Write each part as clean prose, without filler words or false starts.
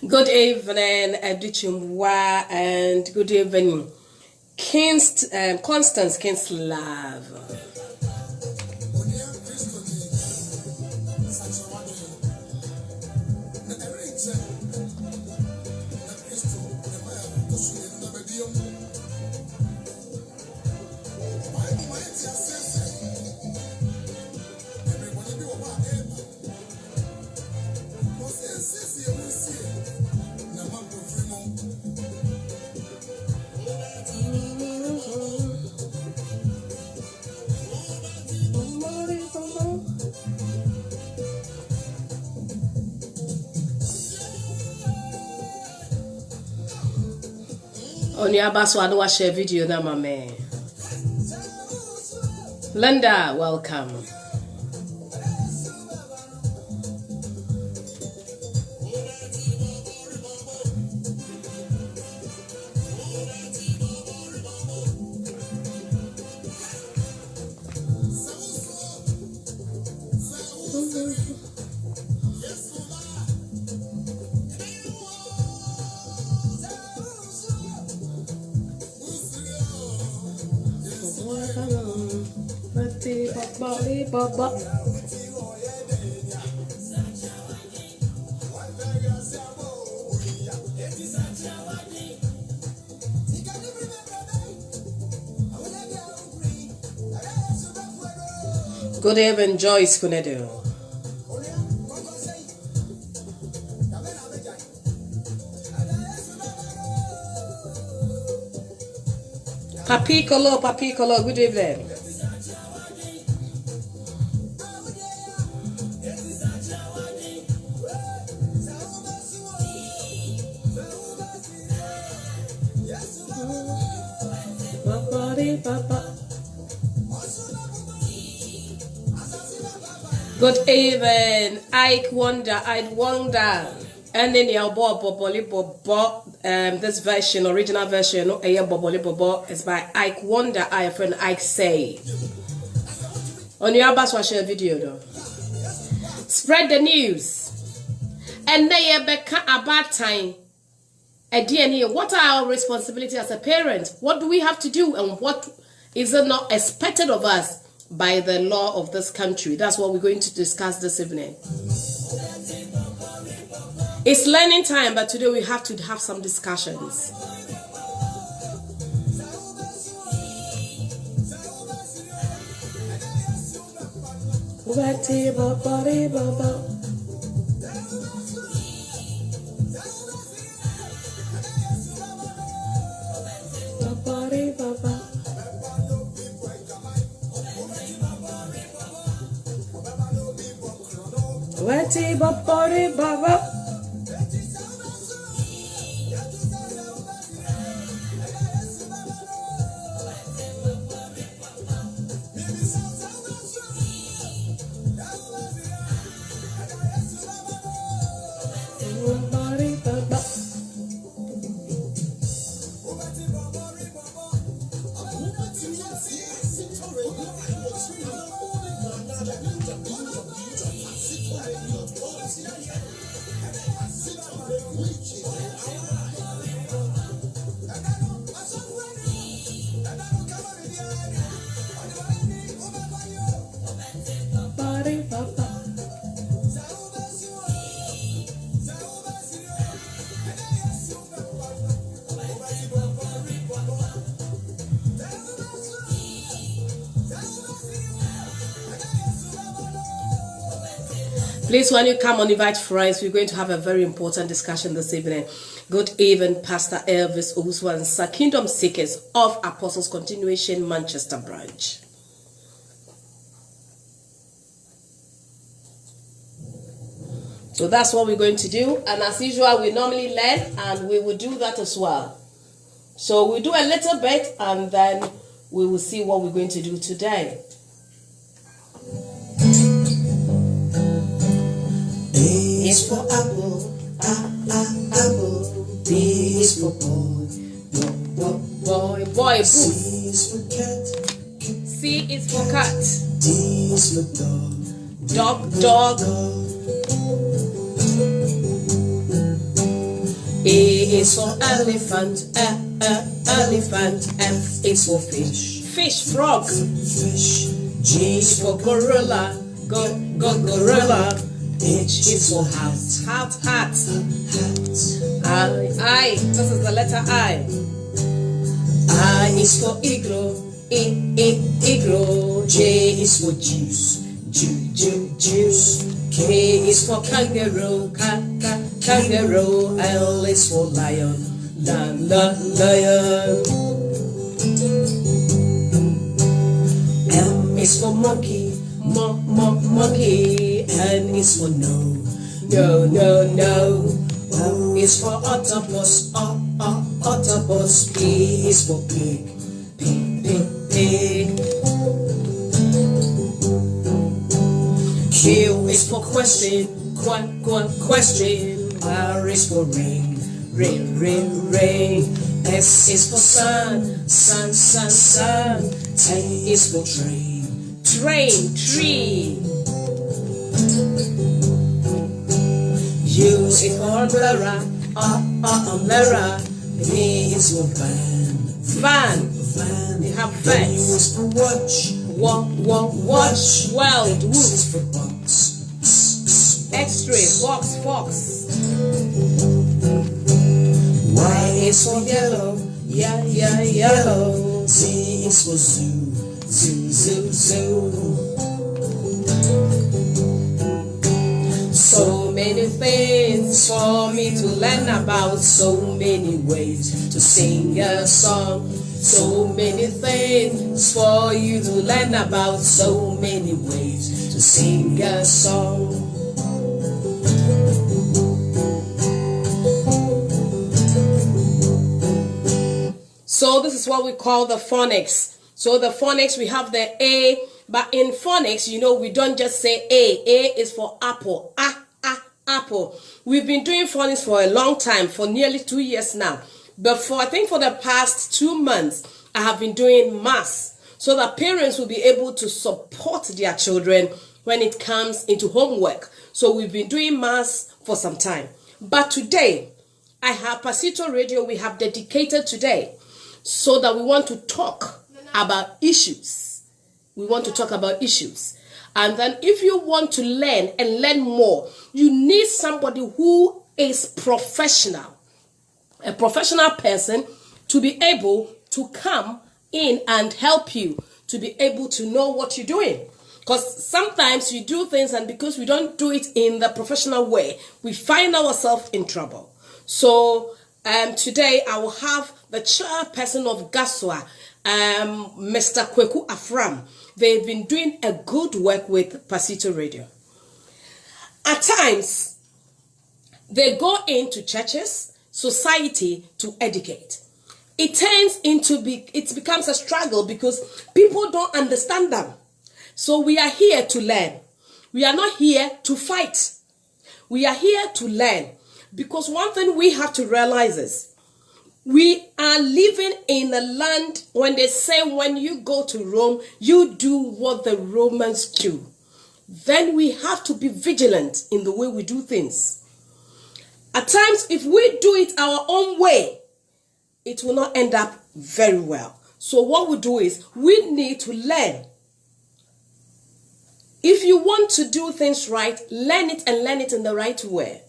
Good evening, Edichimwa, and good evening, Constance Kinslav. On your bus, I don't share video now, my man. Linda, welcome. Good evening, Joyce Kunedo. Papicolo, good evening. Good evening, Ike Wonder, and then your this version, original version, is by Ike Wonder. I friend Ike say. On your bus, watch your video though. Spread the news, and they become a bad time. A DNA. What are our responsibilities as a parent? What do we have to do, and what is it not expected of us by the law of this country? That's what we're going to discuss this evening. It's learning time, but today we have to have some discussions. Please, when you come on, invite friends. We're going to have a very important discussion this evening. Good evening, Pastor Elvis Owusu, Kingdom Seekers of Apostles Continuation Manchester branch. So that's what we're going to do. And as usual, we normally learn, and we will do that as well. So we'll do a little bit, and then we will see what we're going to do today. A is for apple, apple. B is for boy, boy, boo. C is for cat, C is for cat. D is for dog, Dog. E is for elephant, elephant. F is for fish, frog. fish. G is for gorilla, gorilla. H is for hat, hat. I, this is the letter I. I is for igloo, igloo. J is for juice, juice. K is for kangaroo, kangaroo. L is for lion, lion. M is for monkey, monkey. N is for no. O is for octopus, octopus. P is for pig, pig. Q is for question, question. R is for rain, rain. S is for sun, sun. T is for train, tree. U is for umbrella, umbrella. V is for van. You have van. U is for watch, watch. World, X is for box, X-ray, fox. Y is for yellow, yellow. Z is for zoo. So many things for me to learn about, so many ways to sing a song, so many things for you to learn about, so many ways to sing a song. So this is what we call the phonics. So the phonics, we have the A, but in phonics, you know, we don't just say A. A is for apple, apple. We've been doing phonics for a long time, for nearly 2 years now. But I think for the past 2 months, I have been doing maths, so that parents will be able to support their children when it comes into homework. So we've been doing maths for some time. But today, I have Pazito Radio, we have dedicated today, so that we want to talk about issues. We want to talk about issues. And then if you want to learn and learn more, you need somebody who is professional, a professional person, to be able to come in and help you to be able to know what you're doing. Because sometimes you do things, and because we don't do it in the professional way, we find ourselves in trouble. So today I will have the chairperson of GASWA, Mr. Kweku Afram. They've been doing a good work with Pazito Radio. At times, they go into churches, society to educate. It becomes a struggle because people don't understand them. So we are here to learn. We are not here to fight. We are here to learn. Because one thing we have to realize is, we are living in a land, when they say when you go to Rome, you do what the Romans do. Then we have to be vigilant in the way we do things. At times, if we do it our own way, it will not end up very well. So what we do is, we need to learn. If you want to do things right, learn it and learn it in the right way.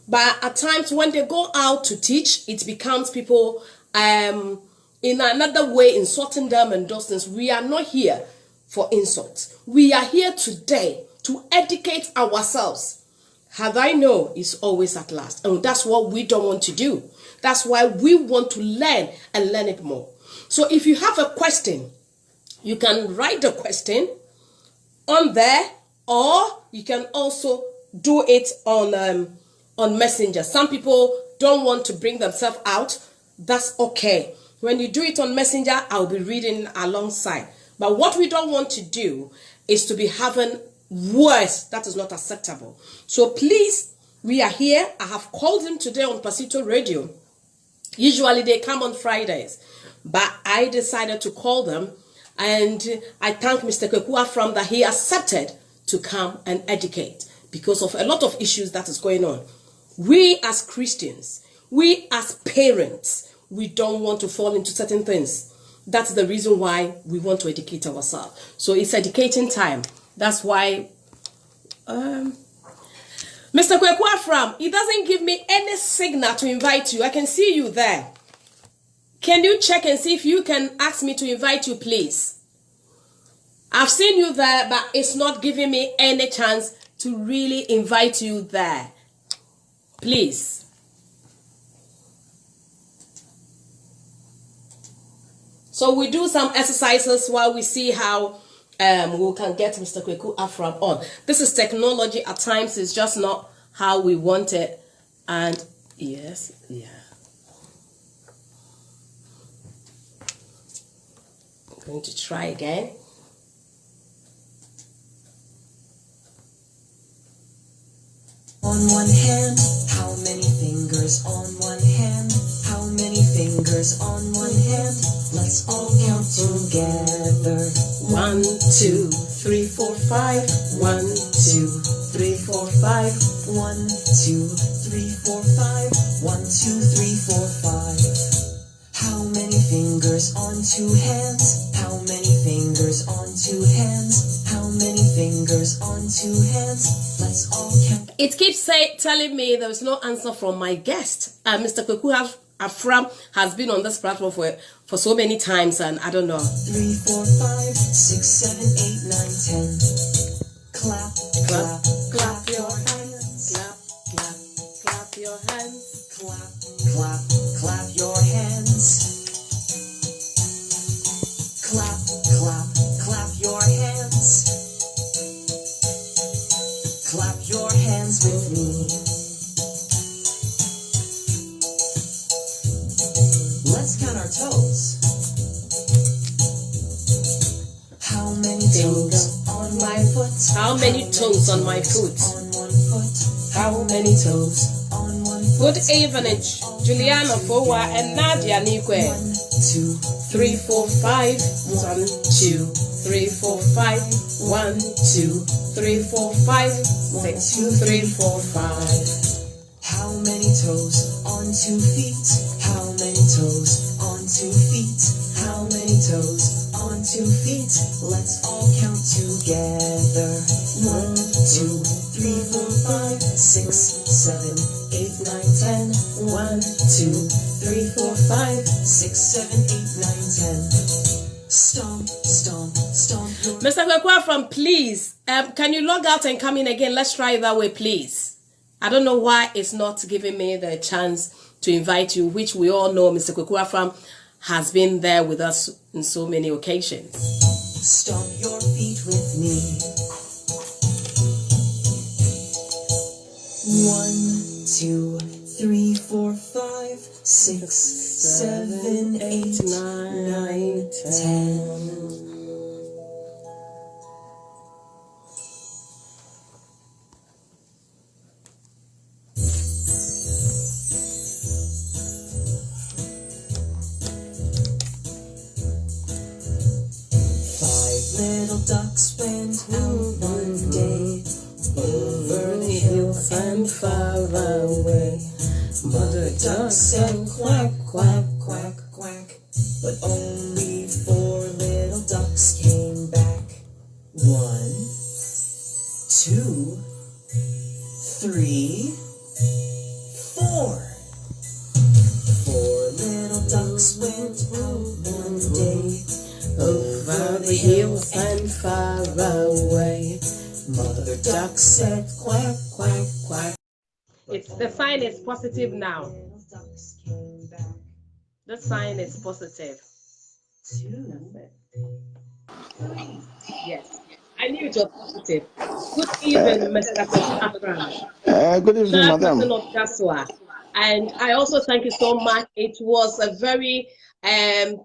But at times when they go out to teach, it becomes people in another way insulting them and those things. We are not here for insults. We are here today to educate ourselves. Had I known is always at last. And that's what we don't want to do. That's why we want to learn and learn it more. So if you have a question, you can write the question on there, or you can also do it on Messenger. Some people don't want to bring themselves out. That's okay. When you do it on Messenger, I'll be reading alongside. But what we don't want to do is to be having words. That is not acceptable. So please, we are here. I have called him today on Pazito Radio. Usually they come on Fridays, but I decided to call them, and I thank Mr. Kwekua from that he accepted to come and educate because of a lot of issues that is going on. We as Christians, we as parents, we don't want to fall into certain things. That's the reason why we want to educate ourselves. So it's educating time. That's why Mr. Kwekua from, he doesn't give me any signal to invite you. I can see you there. Can you check and see if you can ask me to invite you, please? I've seen you there, but it's not giving me any chance to really invite you there. Please. So we do some exercises while we see how we can get Mr. Kwekua from on. This is technology. At times, it's just not how we want it. And yes, yeah. I'm going to try again. On one hand, how many fingers on one hand? How many fingers on one hand? Let's all count together. 1, 2, 3, 4, 5. 1, 2, 3, 4, 5. 1, 2, 3, 4, 5. 1, 2, 3, 4, 5. How many fingers on two hands? How many fingers on two hands? How many fingers on two hands? Let's all count. It keeps telling me there's no answer from my guest. Mr. Kwekua Afram has been on this platform for so many times, and I don't know. 3, 4, 5, 6, 7, 8, 9, 10. Clap, clap, clap your hands. Clap, clap, clap your hands. Clap, clap, clap your hands. Clap, clap, clap your hands. Clap your hands with me. Let's count our toes. How many toes on my foot? How many toes on my foot? On one foot. How many toes on one foot? Good evening, Juliana Fowa and Nadia Nikwe. 1, 2, 3, 4, 5. 1, 2, 3, 4, 5. 1, 2, 3, 4, 5. 6, 2, 3, 4, 5. How many toes on 2 feet? How many toes on 2 feet? How many toes on 2 feet? Let's all count together. 1, 2, 3, 4, 5, 6, 7, 8, 9, 10. 1, 2, 3, 4, 5, 6, 7, 8, 9, 10. Stomp, stomp, stomp. Mr. Kwekua from, please, can you log out and come in again? Let's try it that way, please. I don't know why it's not giving me the chance to invite you, which we all know Mr. Kwekua from has been there with us in so many occasions. Stomp your feet with me. 1, 2, 3, 4, 5, 6, 7, 8, 9, 10. Little ducks went out one day over the hills and far away. Mother duck said quack, quack, quack, quack, but only 4 little ducks came back. 1, 2, 3, 4. 4 little ducks went out one day over the hills and far away. Mother duck said quack, quack, quack, The sign is positive now. The sign is positive. That's it. Yes. I knew it was positive. Good evening, Mr. Kwaku Afram, Good evening, madam. chairperson of GASWA. And I also thank you so much. It was a very, the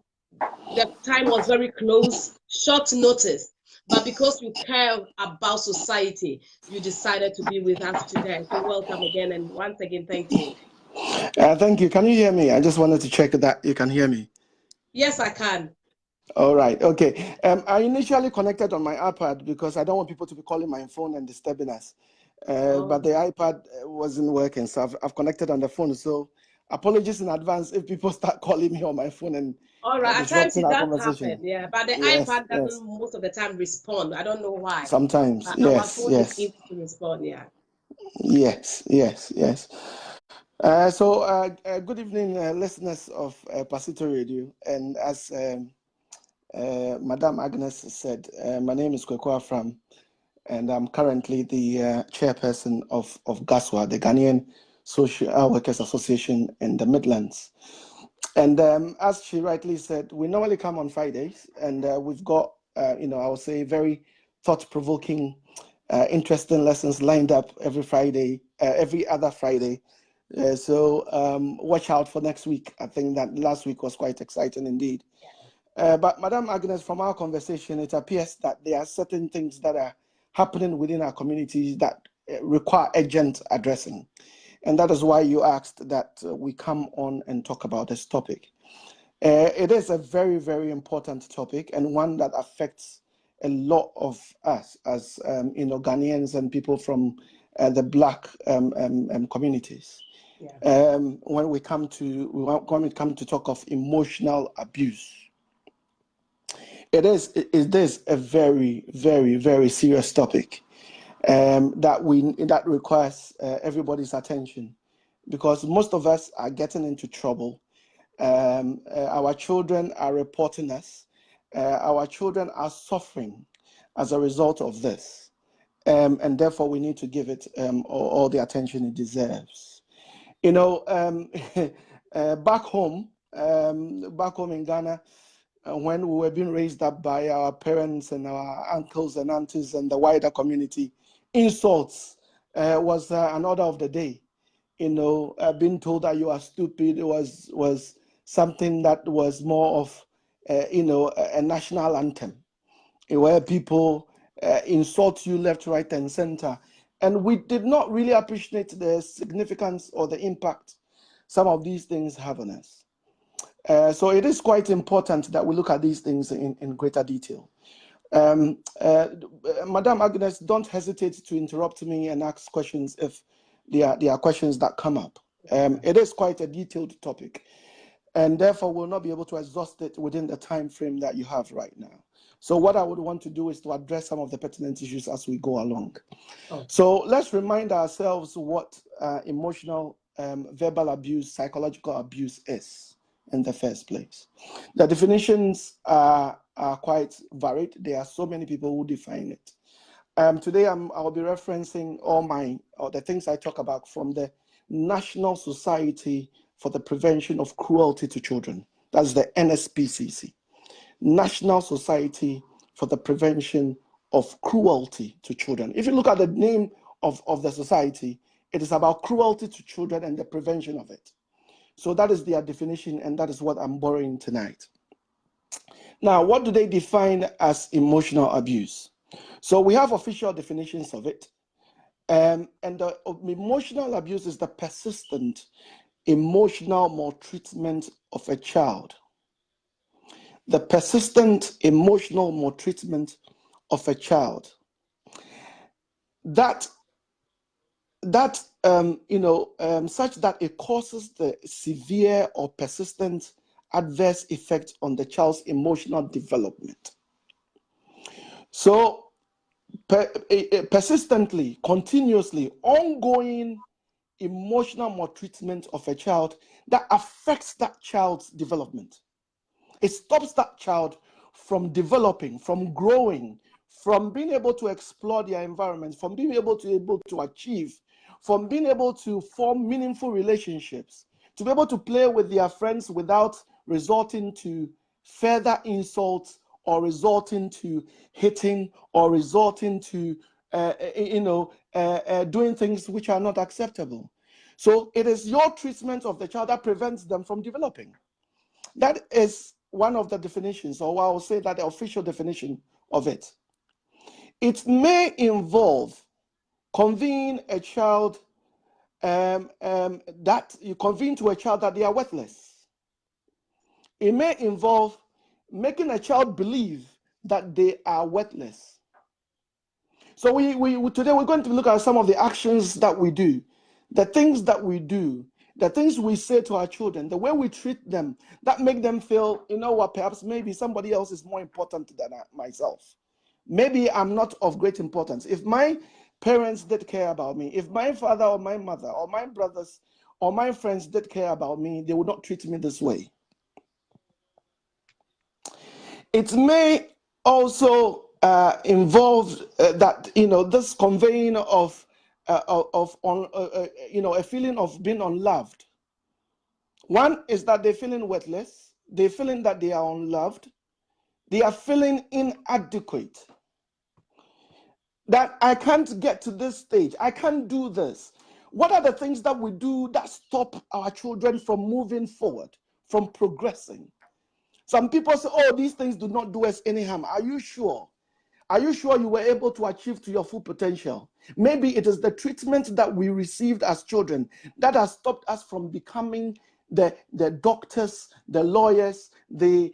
time was very close, short notice. But because you care about society, you decided to be with us today. So welcome again. And once again, thank you. Thank you. Can you hear me? I just wanted to check that you can hear me. Yes, I can. All right. Okay. I initially connected on my iPad because I don't want people to be calling my phone and disturbing us. But the iPad wasn't working, so I've connected on the phone. So apologies in advance if people start calling me on my phone and all right. At times disrupting it our does conversation. happen, yeah. But the Yes, iPad doesn't yes. most of the time respond. I don't know why. Sometimes, But our yes, phone is yes, able to respond, yeah. yes, yes, yes. Good evening, listeners of Pazito Radio. And as Madam Agnes said, my name is Kwaku Afram, and I'm currently the chairperson of GASWA, the Ghanaian Social Workers Association in the Midlands. And as she rightly said, we normally come on Fridays, and we've got, I would say, very thought-provoking, interesting lessons lined up every Friday, every other Friday. So watch out for next week. I think that last week was quite exciting indeed. But Madam Agnes, from our conversation, it appears that there are certain things that are happening within our communities that require urgent addressing. And that is why you asked that we come on and talk about this topic. It is a very, very important topic and one that affects a lot of us as Ghanaians and people from the Black communities. Yeah. When we come to talk of emotional abuse, it is a very, very, very serious topic that requires everybody's attention, because most of us are getting into trouble. Our children are reporting us. Our children are suffering as a result of this, and therefore we need to give it all the attention it deserves. Back home in Ghana, when we were being raised up by our parents and our uncles and aunties and the wider community, insults was an order of the day. Being told that you are stupid was something that was more of, a national anthem, where people insult you left, right, and center. And we did not really appreciate the significance or the impact some of these things have on us. So it is quite important that we look at these things in greater detail. Madam Agnes, don't hesitate to interrupt me and ask questions if there are questions that come up. It is quite a detailed topic, and therefore we'll not be able to exhaust it within the time frame that you have right now. So what I would want to do is to address some of the pertinent issues as we go along. So let's remind ourselves what emotional, verbal abuse, psychological abuse is in the first place. The definitions are quite varied. There are so many people who define it. Today I'll be referencing all the things I talk about from the National Society for the Prevention of Cruelty to Children. That's the NSPCC, National Society for the Prevention of Cruelty to Children. If you look at the name of the society, it is about cruelty to children and the prevention of it. So that is their definition, and that is what I'm borrowing tonight. Now, what do they define as emotional abuse? So we have official definitions of it. And the emotional abuse is the persistent emotional maltreatment of a child. The persistent emotional maltreatment of a child. Such that it causes the severe or persistent adverse effect on the child's emotional development. So persistently, continuously, ongoing emotional maltreatment of a child that affects that child's development. It stops that child from developing, from growing, from being able to explore their environment, from being able to achieve, from being able to form meaningful relationships, to be able to play with their friends without resorting to further insults or resorting to hitting or resorting to doing things which are not acceptable. So it is your treatment of the child that prevents them from developing. That is one of the definitions, or I will say that the official definition of it. It may involve conveying a child that you convey to a child that they are worthless. It may involve making a child believe that they are worthless. So today we're going to look at some of the actions that we do, the things that we do, the things we say to our children, the way we treat them, that make them feel, you know what, perhaps maybe somebody else is more important than myself. Maybe I'm not of great importance. If my parents did care about me, if my father or my mother or my brothers or my friends did care about me, they would not treat me this way. It may also involve that, this conveying of a feeling of being unloved. One is that they're feeling worthless, they're feeling that they are unloved, they are feeling inadequate. That I can't get to this stage, I can't do this. What are the things that we do that stop our children from moving forward, from progressing? Some people say, oh, these things do not do us any harm. Are you sure? Are you sure you were able to achieve to your full potential? Maybe it is the treatment that we received as children that has stopped us from becoming the doctors, the lawyers, the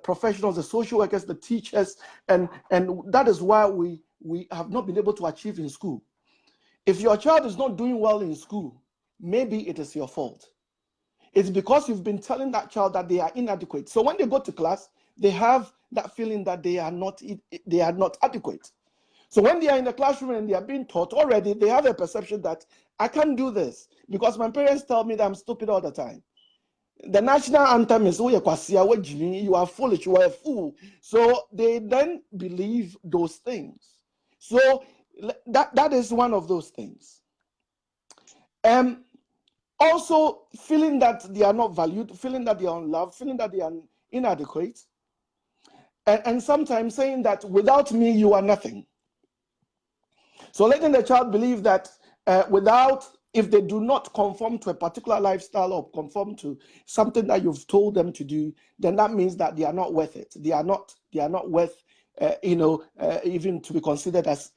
professionals, the social workers, the teachers, and that is why we have not been able to achieve in school. If your child is not doing well in school, maybe it is your fault. It's because you've been telling that child that they are inadequate. So when they go to class, they have that feeling that they are not adequate. So when they are in the classroom and they are being taught already, they have a perception that I can't do this because my parents tell me that I'm stupid all the time. The national anthem is, you are foolish, you are a fool. So they then believe those things. So that is one of those things. Also, feeling that they are not valued, feeling that they are unloved, feeling that they are inadequate, and sometimes saying that without me, you are nothing. So letting the child believe that if they do not conform to a particular lifestyle or conform to something that you've told them to do, then that means that they are not worth it. They are not worth, even to be considered as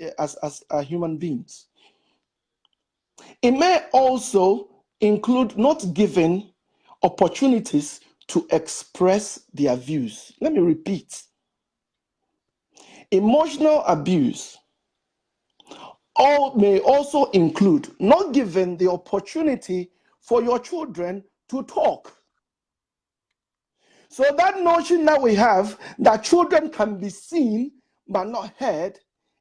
human beings. It may also include not giving opportunities to express their views. Let me repeat. Emotional abuse may also include not giving the opportunity for your children to talk. So that notion that we have that children can be seen but not heard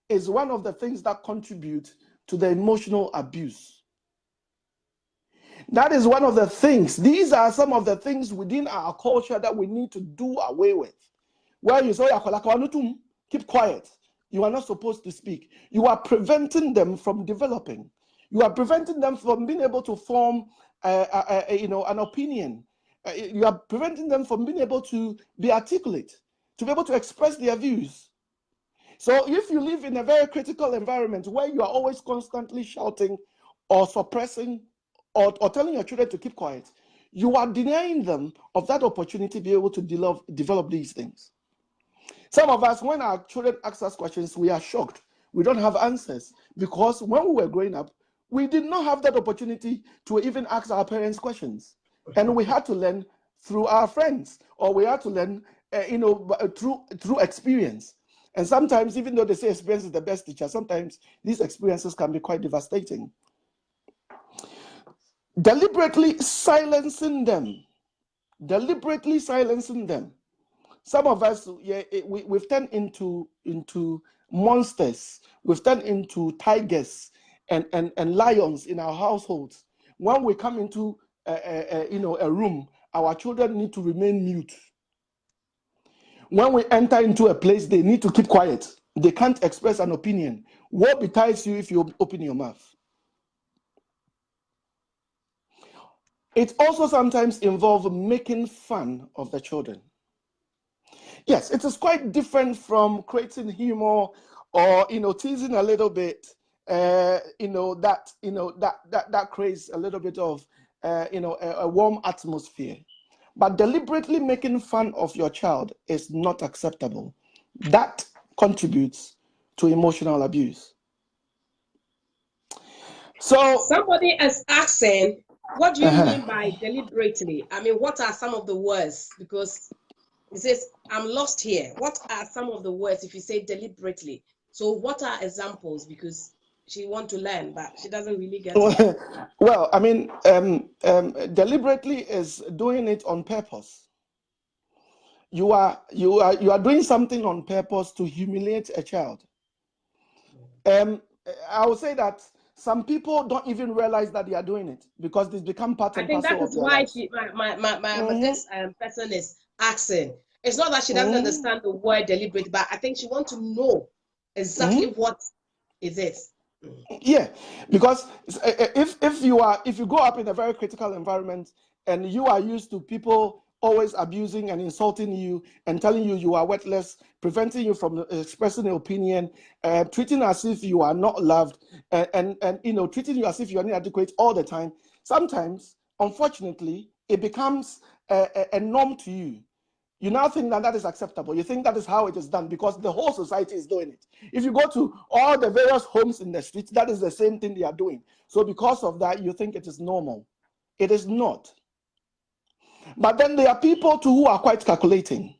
is one of the things that contribute to the emotional abuse. That is one of the things. These are some of the things within our culture that we need to do away with. Where you say, keep quiet. You are not supposed to speak. You are preventing them from developing. You are preventing them from being able to form an opinion. You are preventing them from being able to be articulate, to be able to express their views. So if you live in a very critical environment where you are always constantly shouting or suppressing or telling your children to keep quiet, you are denying them of that opportunity to be able to develop these things. Some of us, when our children ask us questions, we are shocked. We don't have answers because when we were growing up, we did not have that opportunity to even ask our parents questions. And we had to learn through our friends, or we had to learn through experience. And sometimes, even though they say experience is the best teacher, sometimes these experiences can be quite devastating. Deliberately silencing them. Some of us, we've turned into monsters. We've turned into tigers and lions in our households. When we come into a room, our children need to remain mute. When we enter into a place, they need to keep quiet. They can't express an opinion. What betides you if you open your mouth? It also sometimes involves making fun of the children. Yes, it is quite different from creating humor or teasing a little bit. That creates a little bit of a warm atmosphere. But deliberately making fun of your child is not acceptable. That contributes to emotional abuse. So somebody is asking, what do you mean by deliberately? I mean, what are some of the words? Because it says, I'm lost here. What are some of the words if you say deliberately? So what are examples? Because she wants to learn, but she doesn't really get it. well, I mean, deliberately is doing it on purpose. You are doing something on purpose to humiliate a child. I would say that some people don't even realize that they are doing it because it's become part I and think that parcel of is their why lives. this person is asking. It's not that she doesn't understand the word deliberate, but I think she wants to know exactly what is it. Yeah, because if you grow up in a very critical environment and you are used to people always abusing and insulting you and telling you you are worthless, preventing you from expressing an opinion, treating as if you are not loved, and treating you as if you are inadequate all the time, sometimes, unfortunately, it becomes a norm to you. You now think that is acceptable. You think that is how it is done because the whole society is doing it. If you go to all the various homes in the streets, that is the same thing they are doing. So because of that, you think it is normal. It is not. But then there are people too who are quite calculating.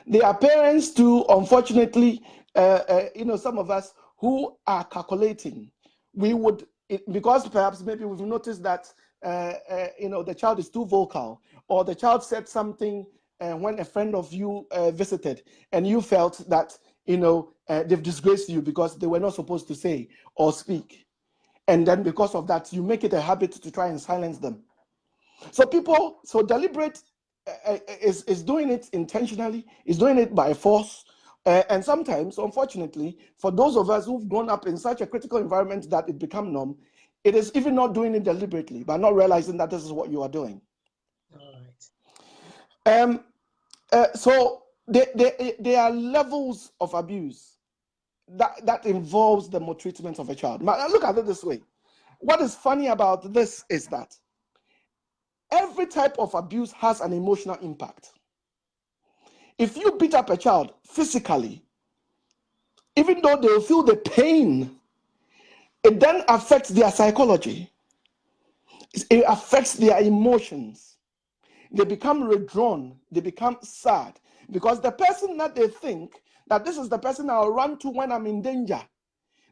There are parents too, unfortunately, some of us who are calculating. We would, because perhaps maybe we've noticed that, the child is too vocal, or the child said something when a friend of you visited, and you felt that, they've disgraced you because they were not supposed to say or speak. And then because of that, you make it a habit to try and silence them. So deliberate is doing it intentionally, is doing it by force. And sometimes, unfortunately, for those of us who've grown up in such a critical environment that it become norm, it is even not doing it deliberately, but not realizing that this is what you are doing. All right. So there are levels of abuse that involves the maltreatment of a child. Now, look at it this way. What is funny about this is that every type of abuse has an emotional impact. If you beat up a child physically, even though they will feel the pain, it then affects their psychology. It affects their emotions. They become withdrawn. They become sad because the person that they think that this is the person I'll run to when I'm in danger.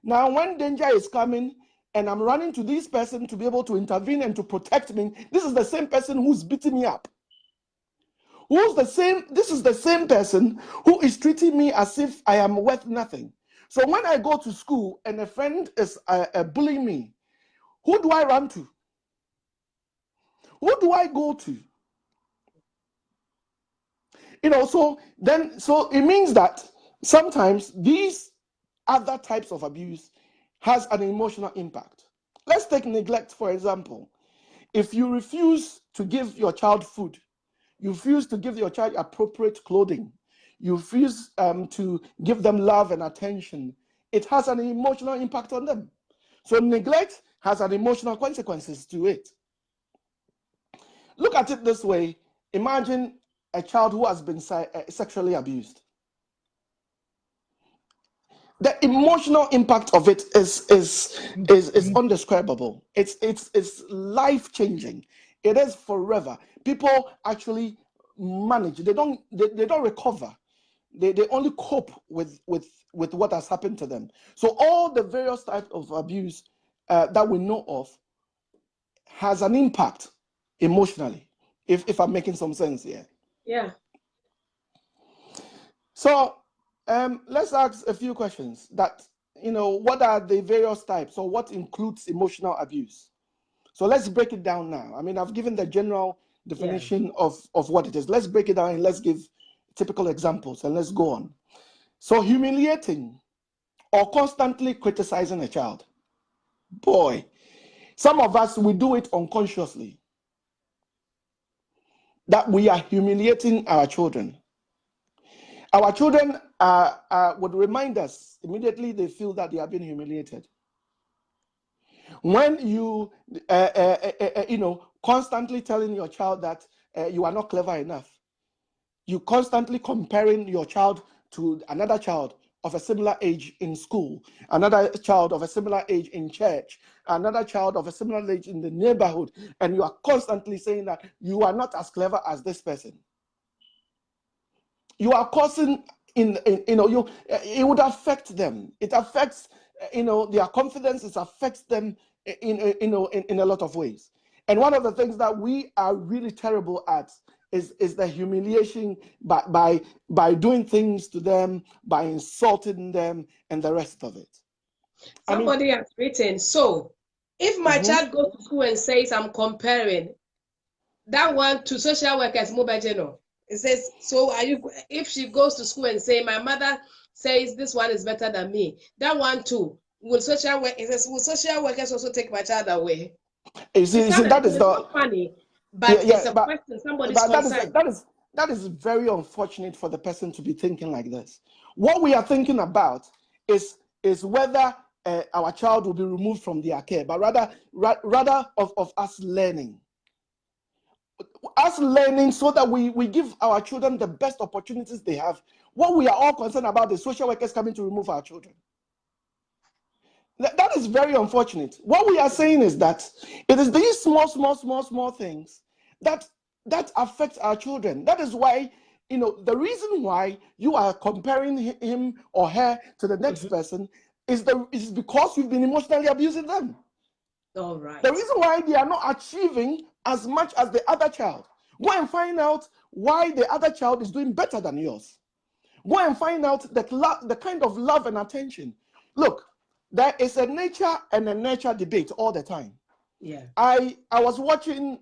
Now, when danger is coming and I'm running to this person to be able to intervene and to protect me, this is the same person who's beating me up. This is the same person who is treating me as if I am worth nothing. So when I go to school and a friend is bullying me, who do I run to? Who do I go to? So it means that sometimes these other types of abuse has an emotional impact. Let's take neglect, for example. If you refuse to give your child food, you refuse to give your child appropriate clothing, you refuse to give them love and attention, it has an emotional impact on them. So neglect has an emotional consequences to it. Look at it this way. Imagine a child who has been sexually abused. The emotional impact of it is undescribable. It's life-changing. It is forever. People actually manage. They don't recover. They only cope with what has happened to them. So all the various types of abuse that we know of has an impact emotionally. If I'm making some sense here. Yeah. So let's ask a few questions that, what are the various types or what includes emotional abuse? So let's break it down now. I mean, I've given the general definition of what it is. Let's break it down and let's give typical examples and let's go on. So humiliating or constantly criticizing a child. Boy, some of us, we do it unconsciously. that we are humiliating our children. Our children would remind us immediately they feel that they are being humiliated. When you, constantly telling your child that you are not clever enough, you constantly comparing your child to another child of a similar age in school, another child of a similar age in church, another child of a similar age in the neighborhood, and you are constantly saying that you are not as clever as this person. You are causing, it would affect them. It affects, their confidence. It affects them in a lot of ways. And one of the things that we are really terrible at is the humiliation by doing things to them, by insulting them, and the rest of it. Somebody has written, so if my child goes to school and says I'm comparing that one to social workers, it says, so are you, if she goes to school and say my mother says this one is better than me, that one too, will social workers also take my child away? You see, that is not funny, but it's a question somebody's concerned. That is very unfortunate for the person to be thinking like this. What we are thinking about is whether our child will be removed from their care, but rather of us learning. Us learning so that we give our children the best opportunities they have. What we are all concerned about is social workers coming to remove our children. That is very unfortunate. What we are saying is that it is these small things that affect our children. That is why, the reason why you are comparing him or her to the next person is because you've been emotionally abusing them. All right. The reason why they are not achieving as much as the other child. Go and find out why the other child is doing better than yours. Go and find out the kind of love and attention. Look, there is a nature and a nurture debate all the time. Yeah. I was watching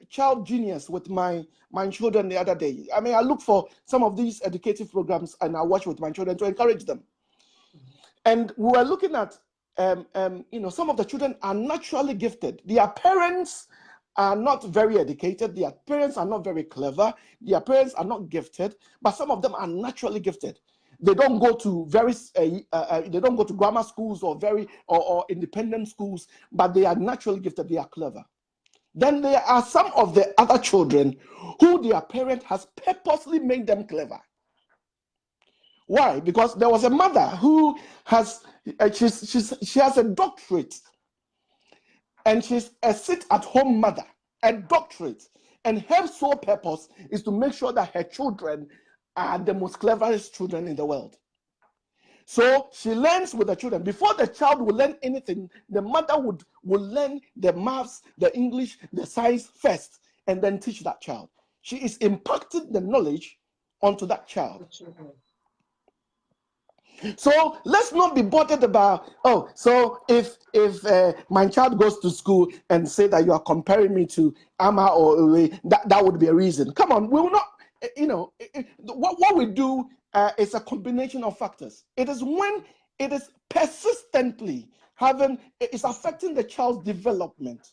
Child Genius with my children the other day. I look for some of these educative programs and I watch with my children to encourage them. And we were looking at some of the children are naturally gifted. Their parents are not very educated. Their parents are not very clever. Their parents are not gifted, but some of them are naturally gifted. They don't go to they don't go to grammar schools or independent schools, but they are naturally gifted. They are clever. Then there are some of the other children who their parent has purposely made them clever. Why? Because there was a mother who has she has a doctorate, and she's a sit-at-home mother, a doctorate, and her sole purpose is to make sure that her children are the most cleverest children in the world. So she learns with the children. Before the child will learn anything, the mother will learn the maths, the English, the science first, and then teach that child. She is impacting the knowledge onto that child. So let's not be bothered about, so if my child goes to school and say that you are comparing me to Amma or Ure, that would be a reason. Come on, we will not, what we do is a combination of factors. It is when it is persistently it's affecting the child's development.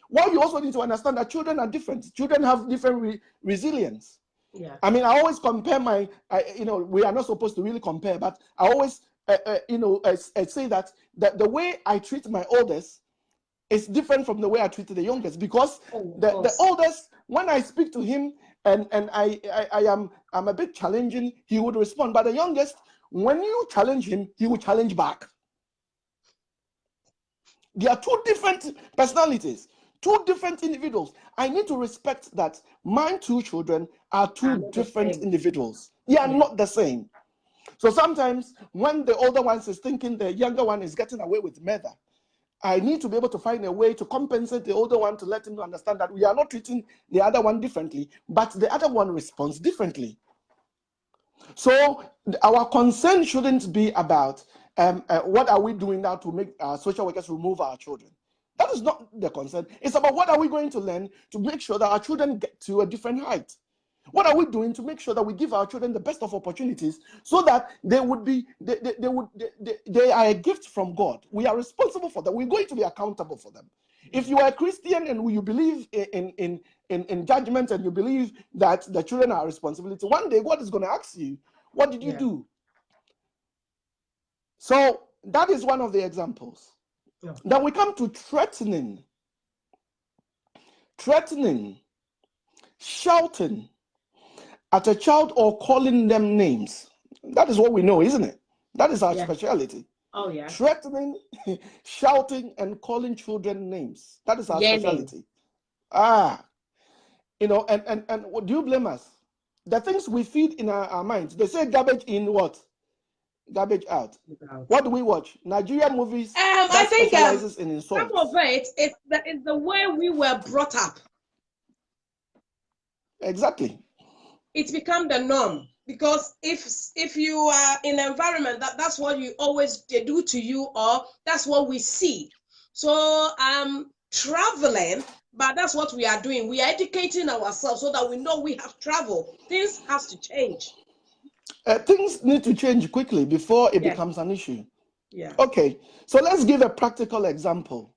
What you also need to understand that children are different. Children have different resilience. Yeah. I always compare we are not supposed to really compare, but I always, say that the way I treat my oldest is different from the way I treated the youngest, because the oldest, when I speak to him and I'm a bit challenging, he would respond. But the youngest, when you challenge him, he will challenge back. They are two different personalities. Two different individuals. I need to respect that my two children are two different individuals. They are not the same. So sometimes when the older one is thinking the younger one is getting away with murder, I need to be able to find a way to compensate the older one to let him understand that we are not treating the other one differently, but the other one responds differently. So our concern shouldn't be about what are we doing now to make social workers remove our children. That is not the concern. It's about what are we going to learn to make sure that our children get to a different height. What are we doing to make sure that we give our children the best of opportunities so that they are a gift from God? We are responsible for them. We're going to be accountable for them. If you are a Christian and you believe in in judgment and you believe that the children are responsibility, one day God is going to ask you, what did you do? So that is one of the examples. Yeah. Then we come to threatening, shouting at a child or calling them names. That is what we know, isn't it? That is our specialty. Oh, yeah. Threatening, shouting, and calling children names. That is our specialty. You know, and do you blame us? The things we feed in our minds, they say garbage in, what? Garbage out. What do we watch? Nigerian movies I think specializes in insults. Some of it is the way we were brought up. Exactly. It's become the norm, because if you are in an environment that's what you always they do to you, or that's what we see. So traveling, but that's what we are doing. We are educating ourselves so that we know we have traveled. Things has to change. Things need to change quickly before it becomes an issue. Yeah. Okay, so let's give a practical example.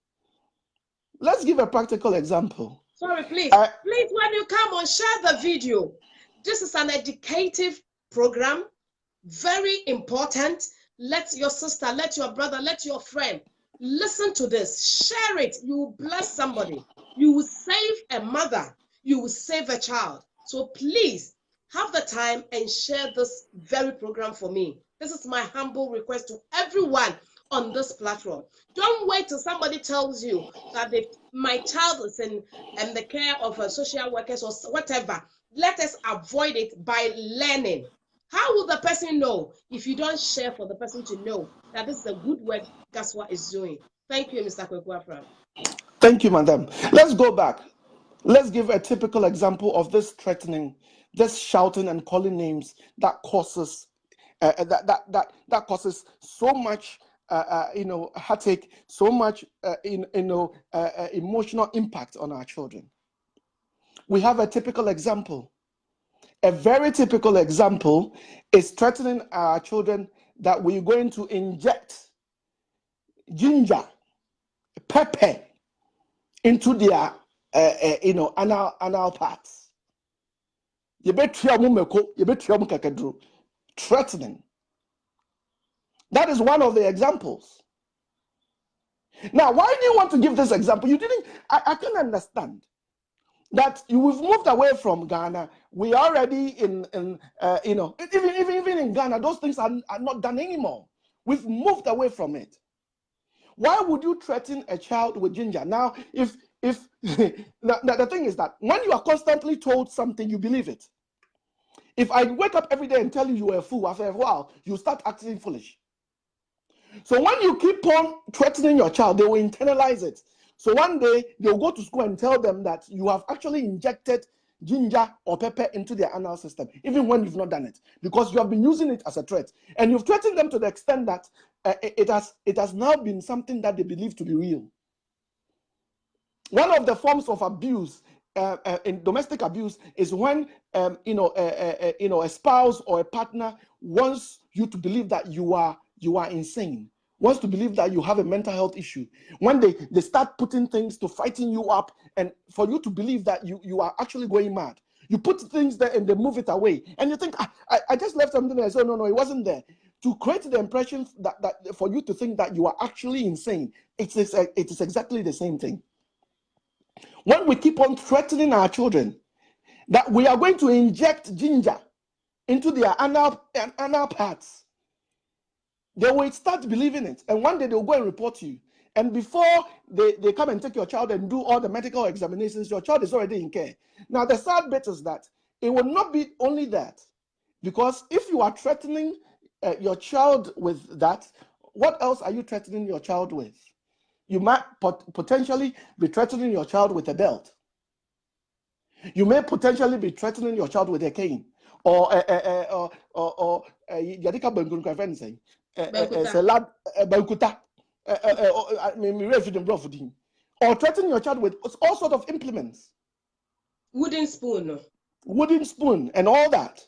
Sorry, please. Please, when you come on, share the video. This is an educative program, very important. Let your sister, let your brother, let your friend listen to this. Share it. You will bless somebody. You will save a mother. You will save a child. So please have the time and share this very program for me. This is my humble request to everyone on this platform. Don't wait till somebody tells you that my child is in the care of social workers or whatever. Let us avoid it by learning. How will the person know if you don't share for the person to know that this is a good work Gaswa is doing? Thank you, Mr. Kwekwa. Thank you, madam. Let's go back. Let's give a typical example of this threatening, this shouting and calling names that causes that causes so much heartache, so much emotional impact on our children. We have a typical example. A very typical example is threatening our children that we're going to inject ginger, pepper into their anal parts. Threatening. That is one of the examples. Now, why do you want to give this example? You didn't. I can understand that we've moved away from Ghana. We are already in even in Ghana, those things are not done anymore. We've moved away from it. Why would you threaten a child with ginger? Now, if the thing is that when you are constantly told something, you believe it. If I wake up every day and tell you you are a fool, after a while, you start acting foolish. So when you keep on threatening your child, they will internalize it. So one day, they'll go to school and tell them that you have actually injected ginger or pepper into their anal system, even when you've not done it, because you have been using it as a threat. And you've threatened them to the extent that it has now been something that they believe to be real. One of the forms of abuse in domestic abuse is when a spouse or a partner wants you to believe that you are insane, wants to believe that you have a mental health issue. When they start putting things to frighten you up and for you to believe that you are actually going mad. You put things there and they move it away. And you think, I just left something there. I said, no, it wasn't there. To create the impression that for you to think that you are actually insane, it is exactly the same thing. When we keep on threatening our children that we are going to inject ginger into their anal parts, they will start believing it. And one day they'll go and report you. And before they come and take your child and do all the medical examinations, your child is already in care. Now, the sad bit is that it will not be only that. Because if you are threatening your child with that, what else are you threatening your child with? You might potentially be threatening your child with a belt. You may potentially be threatening your child with a cane or or threatening your child with all sorts of implements. Wooden spoon and all that.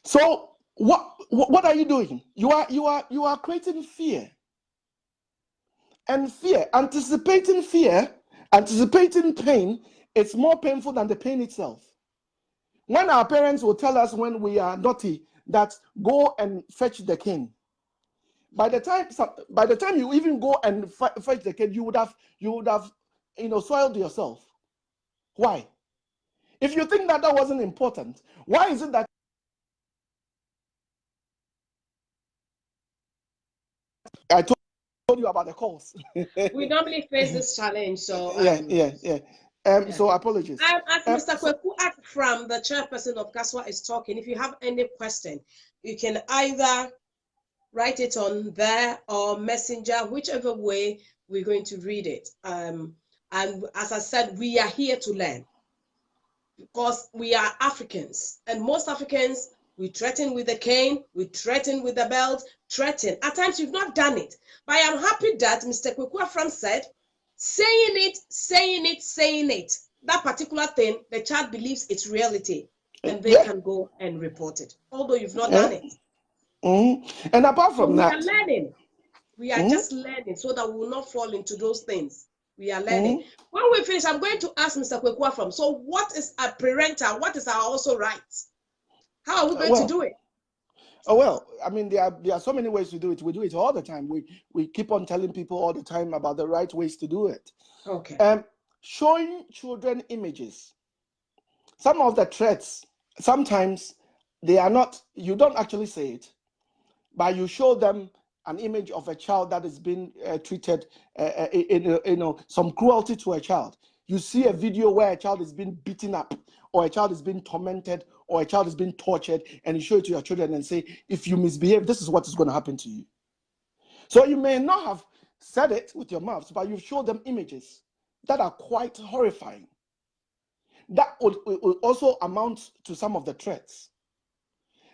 So what are you doing? You are creating fear. And fear, anticipating pain, It's more painful than the pain itself. When our parents will tell us when we are naughty that go and fetch the cane, by the time you even go and fetch the cane, you would have soiled yourself. Why? If you think that wasn't important, why is it that I told you about the calls? We normally face this challenge, so yeah. So apologies. As Mr. Kweku from the chairperson of Kaswa is talking, if you have any question, you can either write it on there or messenger, whichever way we're going to read it. And as I said, we are here to learn because we are Africans, and most Africans, we threaten with the cane, we threaten with the belt, threaten. At times we've not done it, but I am happy that Mr. Kweku from said, saying it, that particular thing, the child believes it's reality, and they can go and report it, although you've not done it. And apart from that, we are learning. We are just learning so that we will not fall into those things. We are learning. When we finish, I'm going to ask Mr. Kwekwa from, so what is a parental? What is our also rights? How are we going to do it? Oh, well, I mean, there are so many ways to do it. We do it all the time. We keep on telling people all the time about the right ways to do it. Okay. Showing children images. Some of the threats, sometimes they are not, you don't actually say it, but you show them an image of a child that is being treated in some cruelty to a child. You see a video where a child is being beaten up, or a child is being tormented, or a child is being tortured, and you show it to your children and say, if you misbehave, this is what is going to happen to you. So you may not have said it with your mouths, but you've showed them images that are quite horrifying. That would also amount to some of the threats.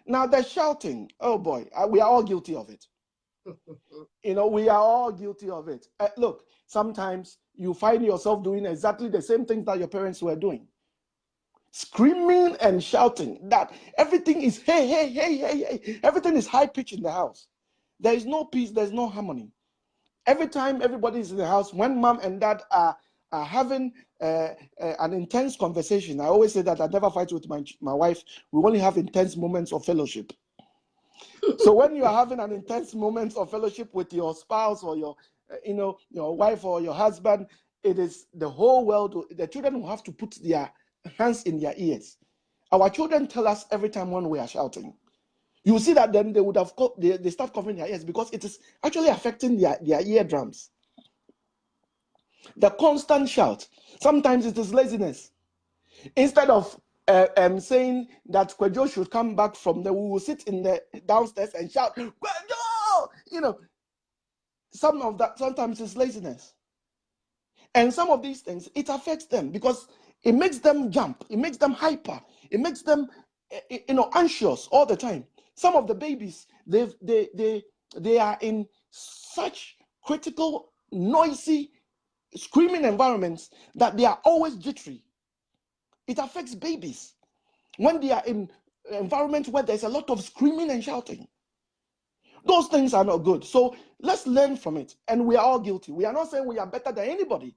Now, the shouting, oh boy, we are all guilty of it. We are all guilty of it. Look, sometimes you find yourself doing exactly the same things that your parents were doing. Screaming and shouting that everything is hey, hey, hey, hey, hey. Everything is high pitch in the house. There is no peace, there's no harmony. Every time everybody is in the house, when mom and dad are having an intense conversation, I always say that I never fight with my wife. We only have intense moments of fellowship. So when you are having an intense moment of fellowship with your spouse or your wife or your husband, it is the whole world. The children will have to put their hands in their ears. Our children tell us every time when we are shouting. You see that then they would have they start covering their ears because it is actually affecting their eardrums. The constant shout. Sometimes it is laziness. Instead of saying that Kwejo should come back from we will sit in the downstairs and shout, Kwejo! Sometimes it's laziness. And some of these things, it affects them because it makes them jump, it makes them hyper, it makes them anxious all the time. Some of the babies, they are in such critical, noisy, screaming environments that they are always jittery. It affects babies when they are in environments where there's a lot of screaming and shouting. Those things are not good. So let's learn from it. And we are all guilty. We are not saying we are better than anybody.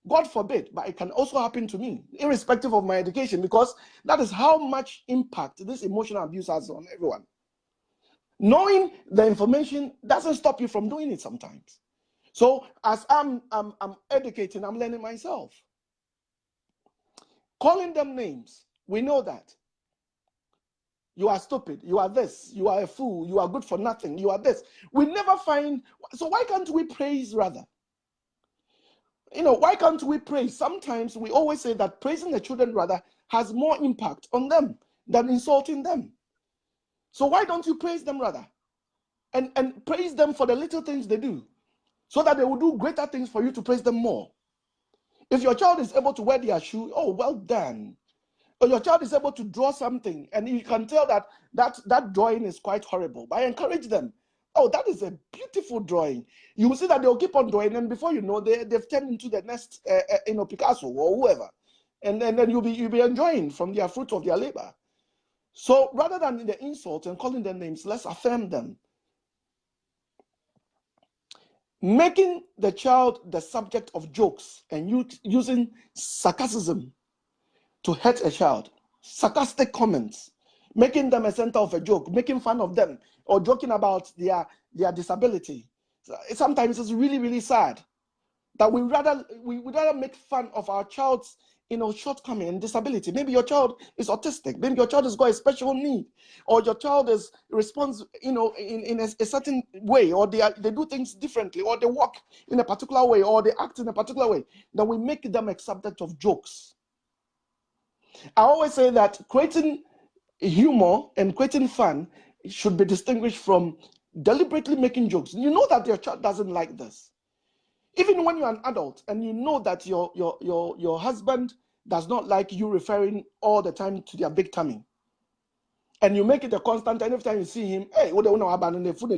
God forbid, but it can also happen to me, irrespective of my education, because that is how much impact this emotional abuse has on everyone. Knowing the information doesn't stop you from doing it sometimes. So as I'm educating, I'm learning myself. Calling them names, we know that. You are stupid, you are this, you are a fool, you are good for nothing, you are this. We never find, so why can't we praise rather? Why can't we praise? Sometimes we always say that praising the children rather has more impact on them than insulting them. So why don't you praise them rather? And praise them for the little things they do, so that they will do greater things for you to praise them more. If your child is able to wear their shoe, oh, well done. Or your child is able to draw something, and you can tell that drawing is quite horrible, but I encourage them. Oh, that is a beautiful drawing. You will see that they'll keep on drawing, and before you know, they've turned into the next, Picasso or whoever, and then you'll be enjoying from their fruit of their labor. So rather than the insult and calling them names, let's affirm them. Making the child the subject of jokes and using sarcasm to hurt a child, sarcastic comments, making them a center of a joke, making fun of them, or joking about their disability. Sometimes it's really, really sad that we would rather make fun of our child's shortcoming and disability. Maybe your child is autistic, maybe your child has got a special need, or your child responds in a certain way, or they do things differently, or they walk in a particular way, or they act in a particular way. Then we make them a subject of jokes. I always say that creating humor and creating fun should be distinguished from deliberately making jokes. You know that your child doesn't like this. Even when you're an adult and you know that your husband does not like you referring all the time to their big tummy, and you make it a constant, and every time you see him, hey, what do you know about the food?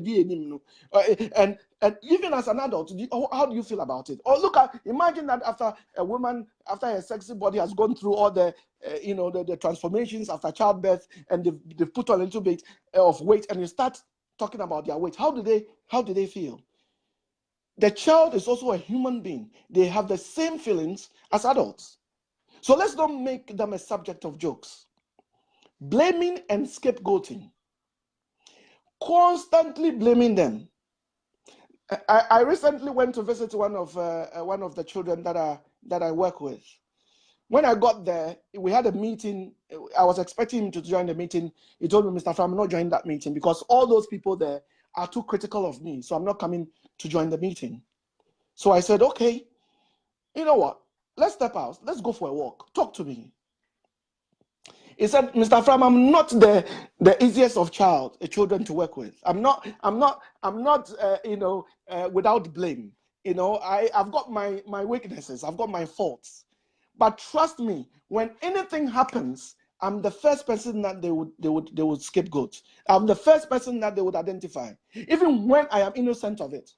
And even as an adult, how do you feel about it? Or imagine that after her sexy body has gone through all the the transformations after childbirth, and they've put on a little bit of weight, and you start talking about their weight. How do they feel? The child is also a human being. They have the same feelings as adults. So let's not make them a subject of jokes. Blaming and scapegoating. Constantly blaming them. I recently went to visit one of the children that I work with. When I got there, we had a meeting. I was expecting him to join the meeting. He told me, Mr. Fram, I'm not joining that meeting because all those people there are too critical of me, so I'm not coming to join the meeting. So I said, okay, you know what? Let's step out. Let's go for a walk. Talk to me. He said, Mr. Fram, I'm not the easiest of children to work with. I'm not without blame. I've got my weaknesses. I've got my faults. But trust me, when anything happens, I'm the first person that they would scapegoat. I'm the first person that they would identify, even when I am innocent of it.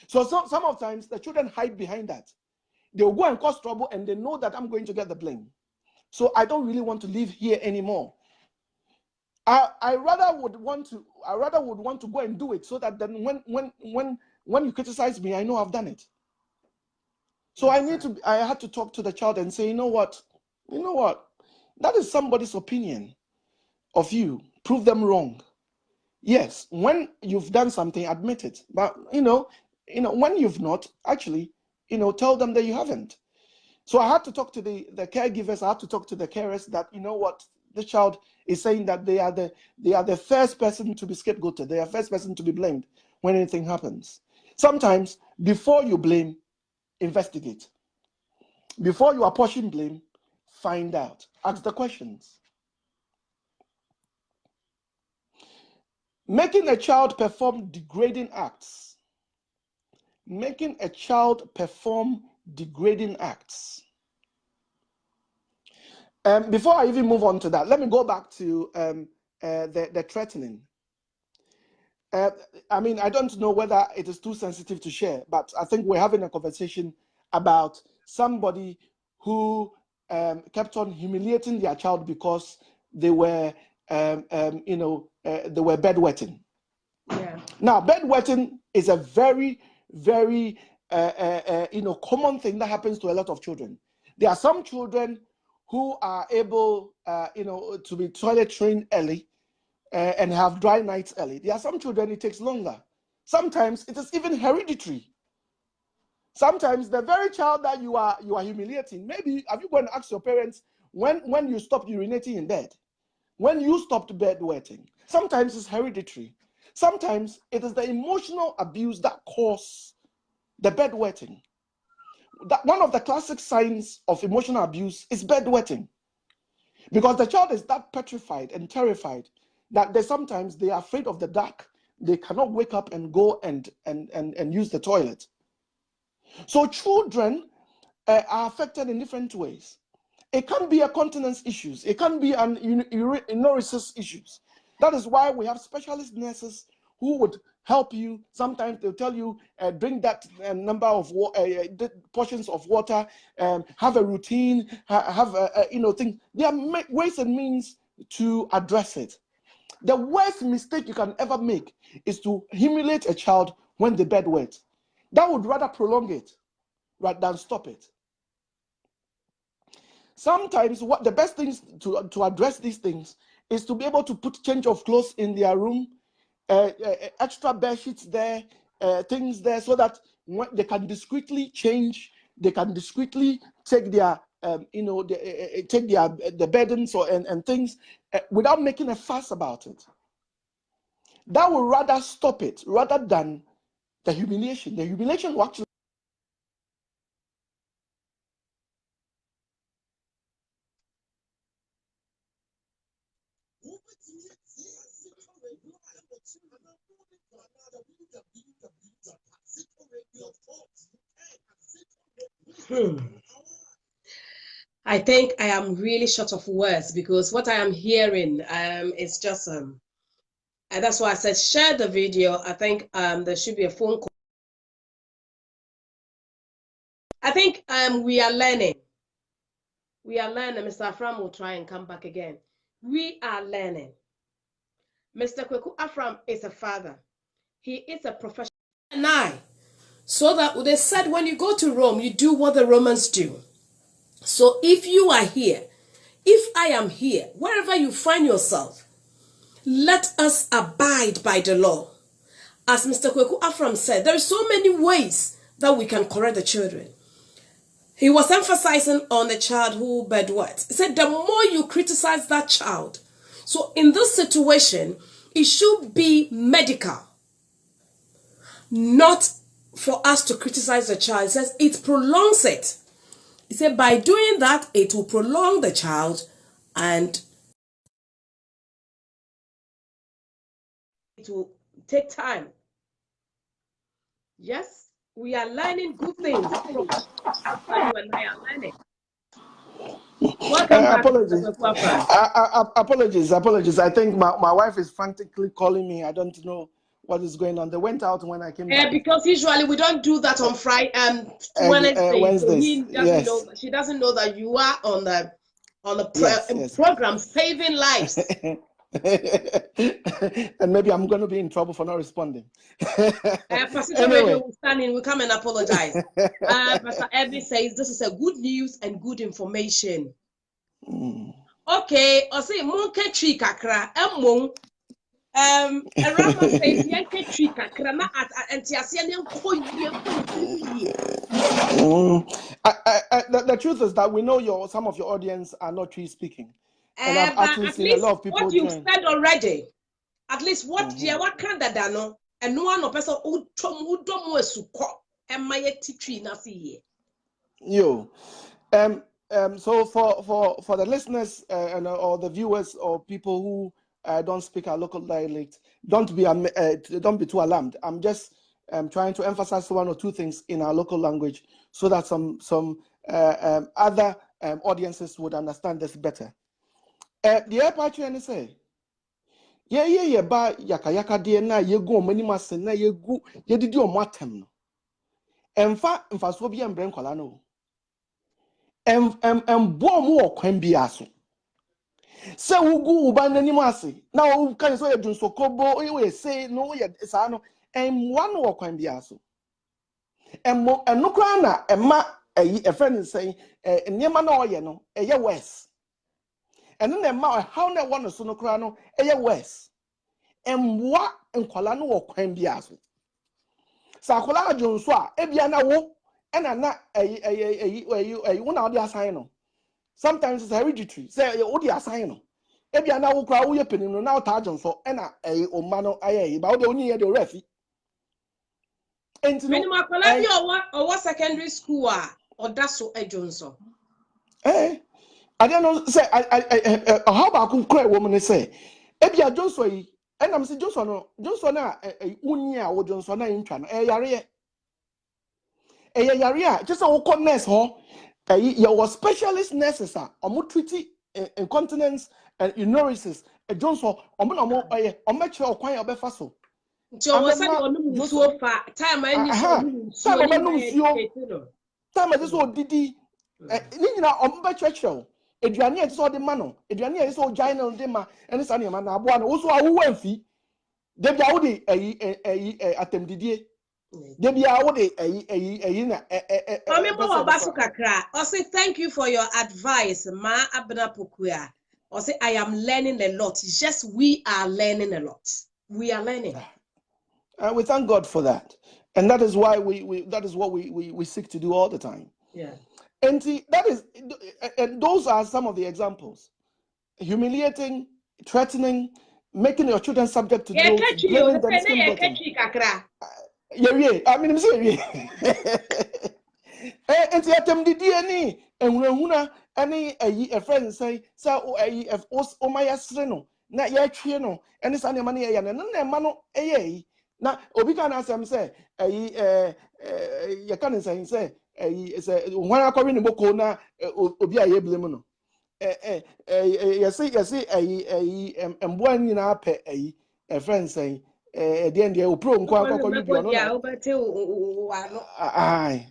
So some of times the children hide behind that. They'll go and cause trouble, and they know that I'm going to get the blame. So I don't really want to live here anymore. I rather would want to go and do it, so that then when you criticize me, I know I've done it. So I had to talk to the child and say, you know what, that is somebody's opinion of you. Prove them wrong. Yes, when you've done something, admit it. But when you've not, actually, tell them that you haven't. So I had to talk to the caregivers. I had to talk to the carers that, the child is saying that they are the first person to be scapegoated. They are the first person to be blamed when anything happens. Sometimes, before you blame, investigate. Before you apportion blame, find out. Ask the questions. Making a child perform degrading acts. Making a child perform degrading acts. Before I even move on to that, let me go back to the threatening. I don't know whether it is too sensitive to share, but I think we're having a conversation about somebody who kept on humiliating their child because they were, they were bedwetting. Yeah. Now, bedwetting is a very, very, common thing that happens to a lot of children. There are some children who are able, to be toilet trained early and have dry nights early. There are some children it takes longer. Sometimes it is even hereditary. Sometimes the very child that you are humiliating, maybe have you gone and asked your parents when you stopped urinating in bed, when you stopped bedwetting? Sometimes it's hereditary. Sometimes it is the emotional abuse that causes the bedwetting. That one of the classic signs of emotional abuse is bedwetting, because the child is that petrified and terrified that sometimes they are afraid of the dark. They cannot wake up and go and use the toilet. So children are affected in different ways. It can be a continence issues. It can be an uresis issues. That is why we have specialist nurses who would help you. Sometimes they'll tell you, drink that number of portions of water, have a routine, have thing. There are ways and means to address it. The worst mistake you can ever make is to humiliate a child when they bedwet. That would rather prolong it rather than stop it. Sometimes what the best things to address these things is to be able to put change of clothes in their room, extra bed sheets there, things there, so that they can discreetly change, they can discreetly take their take the burdens and things without making a fuss about it. That will rather stop it rather than the humiliation. The humiliation will actually. I think I am really short of words because what I am hearing is just and that's why I said share the video. I think there should be a phone call. I think we are learning. We are learning. Mr. Afram will try and come back again. We are learning. Mr. Kweku Afram is a father. He is a professional. And so that they said when you go to Rome, you do what the Romans do. So if you are here, if I am here, wherever you find yourself, let us abide by the law. As Mr. Kweku Afram said, there are so many ways that we can correct the children. He was emphasizing on the child who bedwet. He said the more you criticize that child, so in this situation, it should be medical, not for us to criticize the child. He says it prolongs it. He said by doing that, it will prolong the child and it will take time. Yes, we are learning good things. You and I are learning. Welcome back. Apologies. I think my wife is frantically calling me. I don't know what is going on. They went out when I came back. Because usually we don't do that on Friday Wednesdays. So he doesn't know. She doesn't know that you are on the program saving lives. And maybe I'm going to be in trouble for not responding. Pazito Radio will stand in. We come and apologize. Pastor Ebby says this is a good news and good information. Okay, I say monkey tree kakra emong. Rama says yanke tree kakra na at entiasia ne The truth is that we know some of your audience are not tree speaking. And I've actually seen a lot of people what you've said already. At least what can that no and no one person who don't and my tree na see yo. So for the listeners or the viewers or people who don't speak our local dialect, don't be too alarmed. I'm just trying to emphasize one or two things in our local language so that some other audiences would understand this better. The airport and say, yeah, ba yaka de na ye go mani masen na ye gu ye didi o matem no. Emfa so bi embre nkwala no. Bo mu okwan bi aso. Se wugu uba nanim ase na wo kan so ye dunso kobo we say no ye sa no one okwan bi aso. Enukra na ema a friend say niema na oye no eye west. And then the amount how they want to sonocrano, a west. And what and Colano or Quambiaso. Sacola Jonswa, Ebiana wo, and I'm not a one out the sign. Sometimes it's hereditary, say you the sign. Ebiana will cry your penny now targent so and a omano aye, but only the refi. And minimum or what secondary school or that's so a Johnson. Eh. I don't know. Say, how about I cry woman say, Ebia Johnson, and I'm saying Johnson, unia or Johnson in Tran, yaria, just a walk nurse, your specialist nurses are treaty incontinence and urinaries, a Johnson, or much or quiet or befaso. So, so far, time I this old Didi, Churchill. Adriania is all the mano. Adriania is all giant dema and it's animal. Also, I won't fee. They be a attempt Didier. Debi a wo de na Mami mo basu kakra. I say thank you for your advice, ma abna pokua. I say I am learning a lot. Just we are learning a lot. We are learning. We thank God for that, and that is why that is what we seek to do all the time. Yeah. And see, and those are some of the examples: humiliating, threatening, making your children subject to guilt, blaming them, scapegoating. Yeah. I mean, I'm saying, and see, atem didi ani enhunahuna ani a friend say if o my no na ya twie no ene sa ne ma ne ya na ma no na obi ka na asem say ya kan say say when akọri ne boko na obi a ye blame no ya say embo ani na apẹ a friend say the end o pro nko akọkọri bi ono na ai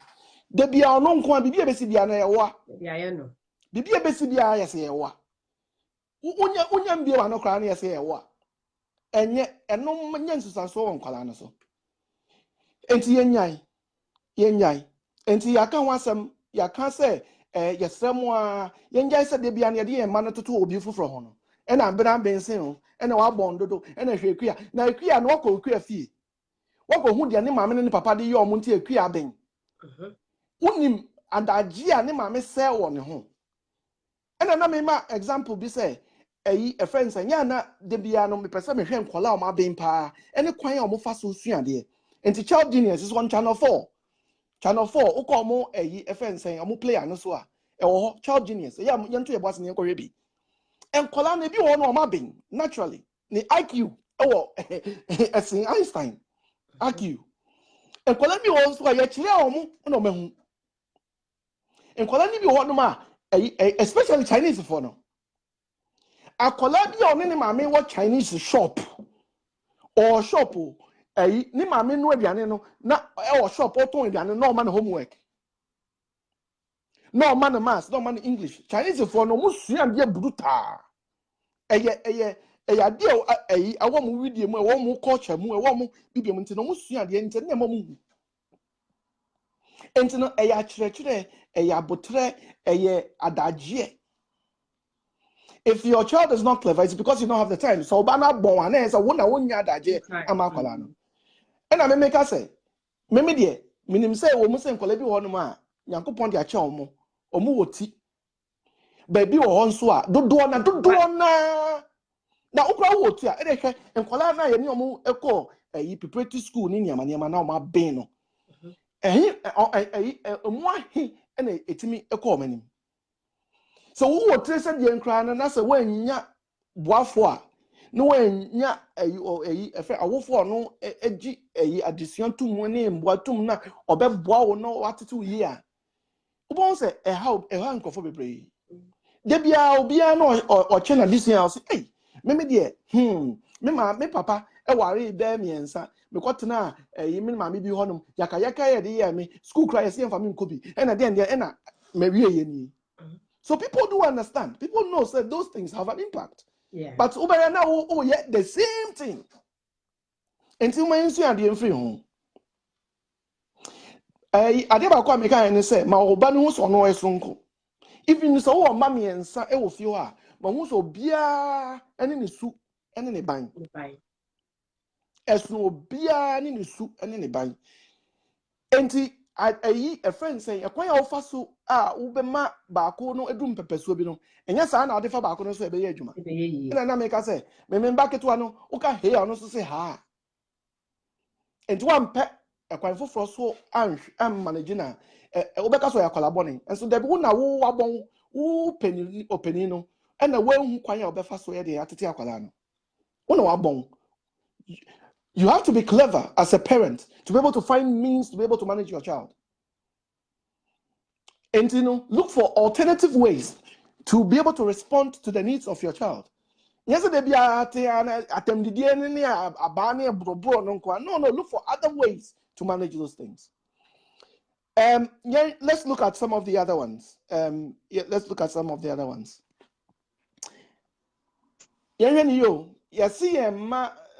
de bia ono nko a bibia besi bia na yewa bia ye no bibia besi bia ya se yewa unya mbia wa no kra na ya se yewa enye eno nya nsusanso won kwala no so enti yenyan enti yaka ho asem yaka se yesrem a yenjai se de bia na de ma no toto obi foforo ho no ena mbra bensin ho ena wa bondodo ena hwekua na ekua no wakọ ekua fie wakọ hu de ne maame ne papa de ye omo nti ekua ben unim adaji a ne maame se wo ne ho ena na me ma example bi say a friend say nya na de bia no me pese me hwe nkola o ma ben pa ene kwan a o mo fa so suade enti child genius is on channel 4 uko mo a friend say o mo player no so a e wo child genius ya nto ye boss ne enkohwe bi enkola na bi wo no o ma ben naturally ni IQ e wo esin Einstein IQ enkola bi wo so a ye kire o mo na o mahu enkola ni bi wo no ma especially Chinese for no akola bi o ne maame wo Chinese shop or shop ni maame no aduane no na o shop o ton aduane no man homework no man maths no man English Chinese for no musua de brutal eye ade awo mu video mu awo mu culture mu awo mu bibia mu nti no musua de nti na mu enti no eye kire eye abotre eye adagye. If your child is not clever, it's because you don't have the time. So, bana bon ane so wona wonya daje amakwala no. And I make us say, meme de, minim say wo mu se nkola bi wo no ma, Nyankopon de ache omo woti. Baby wo ho nso a dodo na na okra woti a e de hwe nkola na ye ni omo ekọ preparatory school ni niama na o ma ben no. Omo ahi na etimi ekọ omanim. So who will trace the encran na say when nya boafo a no when nya awofo no egi addition to money mboatum na obeboa wo no watete yi a ubon say ha nkofo bebre de bia obia no o che na this year say hey me de me papa e ware be miensa me kwotena me mama bi honom yaka ye de ye me school cry say mfa me nkobi e na de e na me wie ye ni. So people do understand. People know that those things have an impact. Yeah. But Ubaya now, yeah, the same thing. Until my insu and the free home. I never quite make any say, my obanus or no esunko. Even so, mammy and son, I will feel her. But who's so beer and in the soup and in the bank. As no beer and in the soup and in the bank. And a friend saying, a quite offer so ubema bako no edum pepeso bi no enya sa na odefa bako no so ebe ye adwuma na make us say me member keto no uka he no so say ha enti wan pe ekwan foforo so am manage na ubeka so ya kolaboni enso debi wo na wo wabon wo openi no na wo hu kwan ya obefa so ye de atete akwala no wo na wabon. You have to be clever as a parent to be able to find means to be able to manage your child. And look for alternative ways to be able to respond to the needs of your child. Yes, they be no, look for other ways to manage those things. Let's look at some of the other ones. Let's look at some of the other ones.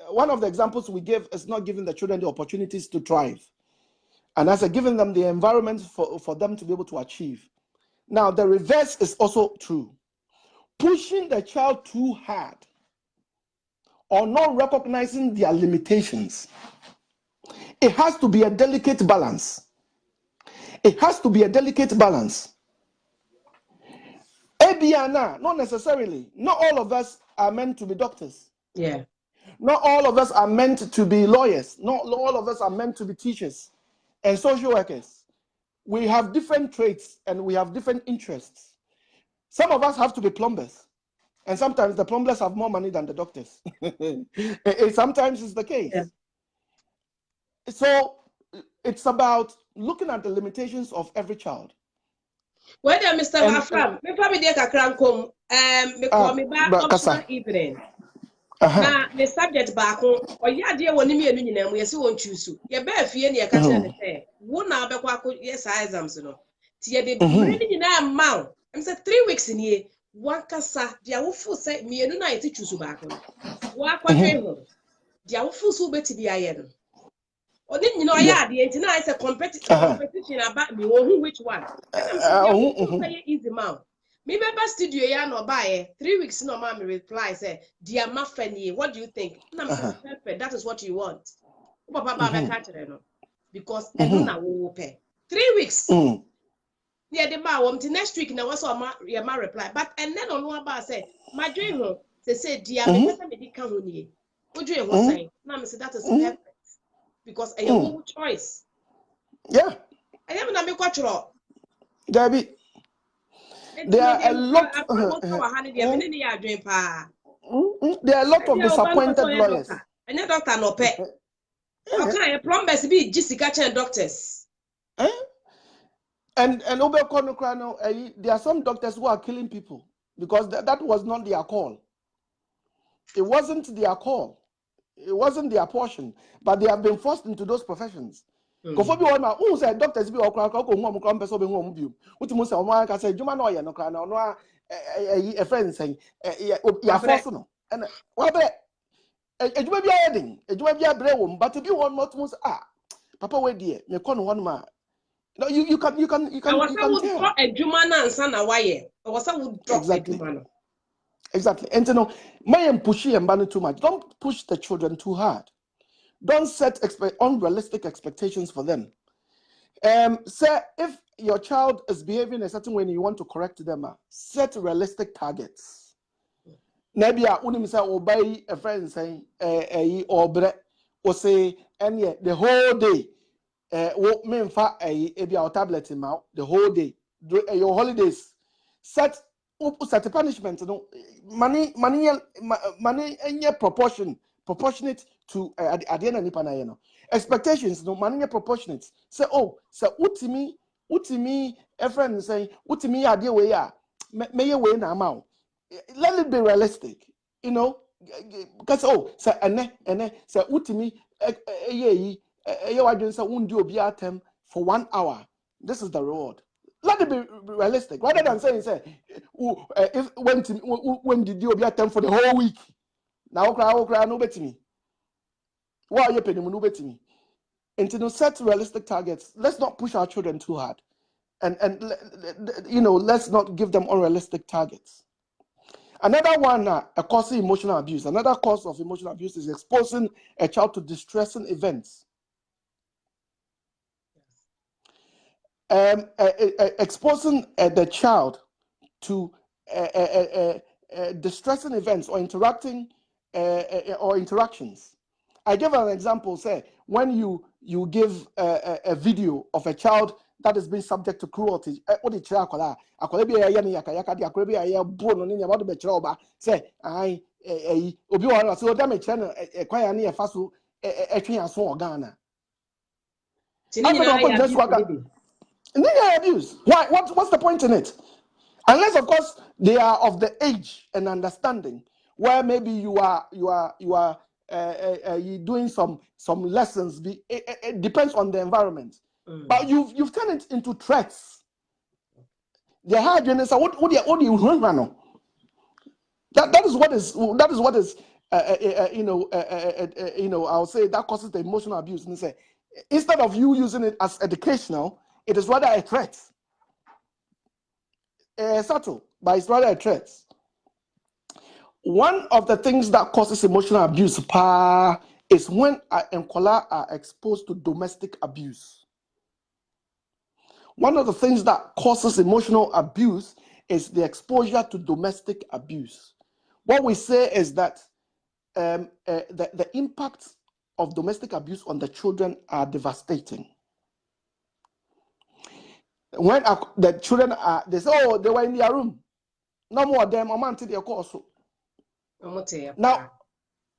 One of the examples we give is not giving the children the opportunities to thrive. And as I giving them the environment for them to be able to achieve. Now, the reverse is also true. Pushing the child too hard or not recognizing their limitations. It has to be a delicate balance. It has to be a delicate balance. Abiana, not necessarily. Not all of us are meant to be doctors. Yeah. Not all of us are meant to be lawyers. Not all of us are meant to be teachers and social workers. We have different traits and we have different interests. Some of us have to be plumbers. And sometimes the plumbers have more money than the doctors. Sometimes it's the case. Yeah. So it's about looking at the limitations of every child. Well, then, Mr. Afram, me probably dey kakra nkom. Me call me back optional evening. Na the subject back on. Oya dey woni me enu nyina mu yesi won choose. Ye ba fie na ye ka kire ne say. Wo na be kwa yes exams no. Ti ye de mre ni nyina ma. Em say 3 weeks ni e. Wankasa dia wo fu say me enu na yeti choose back on. Wa kwadwe ho. Dia wo fu so beti bi aye no. Oni nyina oya ade enti na say competition about me who which one. Say easy man. Me beba studio ya no buy 3 weeks no ma me reply say dear mafani, what do you think? Na me say perfect, that is what you want. Papa ba be catch no because eno na wo pay 3 weeks. Yeah, the ma wom next week na was ma reply but and then on one bar say my dream ho say dear me pesa me di ka ho nie. Oju e ho say na me say that is perfect because I have choice. Yeah. I am na me kwatro. Debbie. There are a lot. There are a lot of disappointed lawyers. And your doctor no pay. Okay, plumbers be Jessica doctors. And there are some doctors who are killing people because that was not their call. It wasn't their call. It wasn't their portion, but they have been forced into those professions. Kofo bi wona who say doctors bi okra ko hu am person be hu am bi utimu say omo aka say juma na oye no kra na ono a friend say ya force no and wa be ejuma bi ayedin ejuma bi abre wo but bi won not mu say papa we die me ko no ma no you can tell ejuma na nsa na waye was say would drop ejuma no exactly and you know may push him too much. Don't push the children too hard. Don't set unrealistic expectations for them. Say if your child is behaving a certain way and you want to correct them, set realistic targets. Maybe I wouldn't say obey a friend saying or bre or say and yet the whole day what mean for a tablet in mouth the whole day your holidays set punishment money in your proportionate to at the end of the expectations no money proportionate say so utimi a friend saying utimi idea way may way na amount let it be realistic because say ene say utimi say undi obi atem for 1 hour this is the reward. Let it be realistic rather than saying if when did you be attempt for the whole week now cry no bet me. Why are you paying no bet me? And to set realistic targets. Let's not push our children too hard, and let's not give them unrealistic targets. Another one, a cause of emotional abuse. Another cause of emotional abuse is exposing a child to distressing events. Exposing the child to distressing events or interactions. I give an example. Say when you give a video of a child that is being subject to cruelty. What did you call that? Be a yani yaka di akole be a bone ni about be chroba. Say I obi wa so dem channel kwaya ni e fa so etwe aso Ghana. Abuse. Why? What's the point in it? Unless, of course, they are of the age and understanding where maybe you are doing some lessons. It depends on the environment, but you've turned it into threats. The hard is what do you run? That is what is I'll say that causes the emotional abuse. And say Instead of you using it as educational, it is rather a threat. Subtle, but it's rather a threat. One of the things that causes emotional abuse is when Nkola are exposed to domestic abuse. One of the things that causes emotional abuse is the exposure to domestic abuse. What we say is that the impact of domestic abuse on the children are devastating. When the children are, they say, oh, they were in their room. No more of them, I'm until they call so. Now,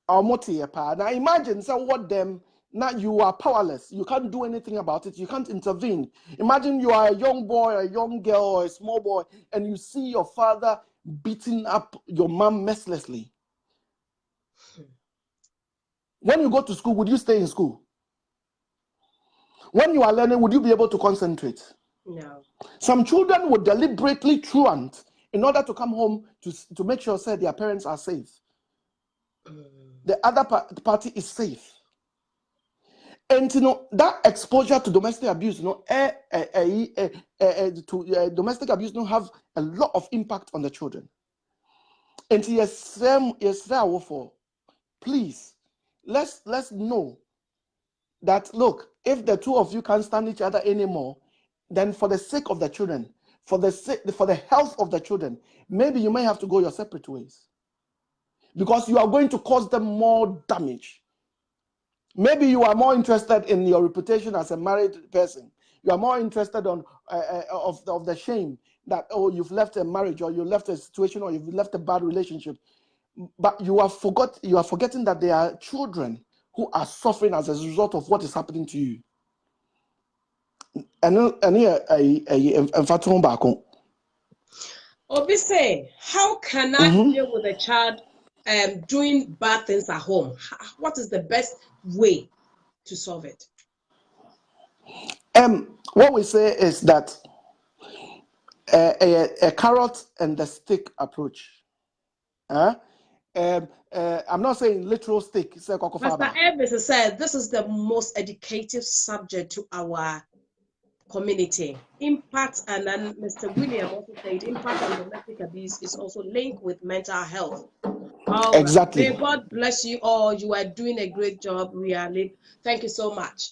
now imagine so what them, now you are powerless. You can't do anything about it. You can't intervene. Imagine you are a young boy, a young girl, or a small boy, and you see your father beating up your mom mercilessly. When you go to school, would you stay in school? When you are learning, would you be able to concentrate? No. Some children would deliberately truant in order to come home to make sure say their parents are safe. The other party is safe. And that exposure to domestic abuse, domestic abuse have a lot of impact on the children. And yes, please, let's know that, look, if the two of you can't stand each other anymore, then for the sake of the children, for the health of the children, maybe you may have to go your separate ways, because you are going to cause them more damage. Maybe you are more interested in your reputation as a married person. You are more interested of the shame that, oh, you've left a marriage, or you left a situation, or you've left a bad relationship. But you are forgetting that there are children who are suffering as a result of what is happening to you. Obi say, how can I deal with a child doing bad things at home? What is the best way to solve it? What we say is that a carrot and the stick approach. I'm not saying literal stick. Pastor Evans said this is the most educative subject to our community. Impact, and then Mr. William also said impact on domestic abuse is also linked with mental health. All exactly. Right. May God bless you all. You are doing a great job, really. Thank you so much.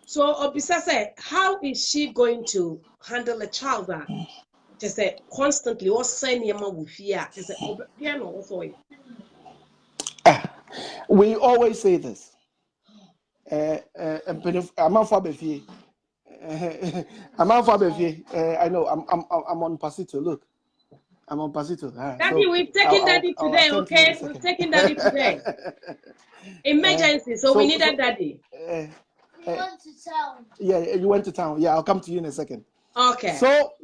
So Obisa said, how is she going to handle a child that just constantly or saying with fear? Just piano also. We always say this. I'm I know I'm on Pazito. Look, I'm on Pazito. Daddy, we've taken Daddy today, okay? We've taken Daddy today. Emergency, so we needed Daddy. You went to town. Yeah, you went to town. Yeah, I'll come to you in a second. Okay. So,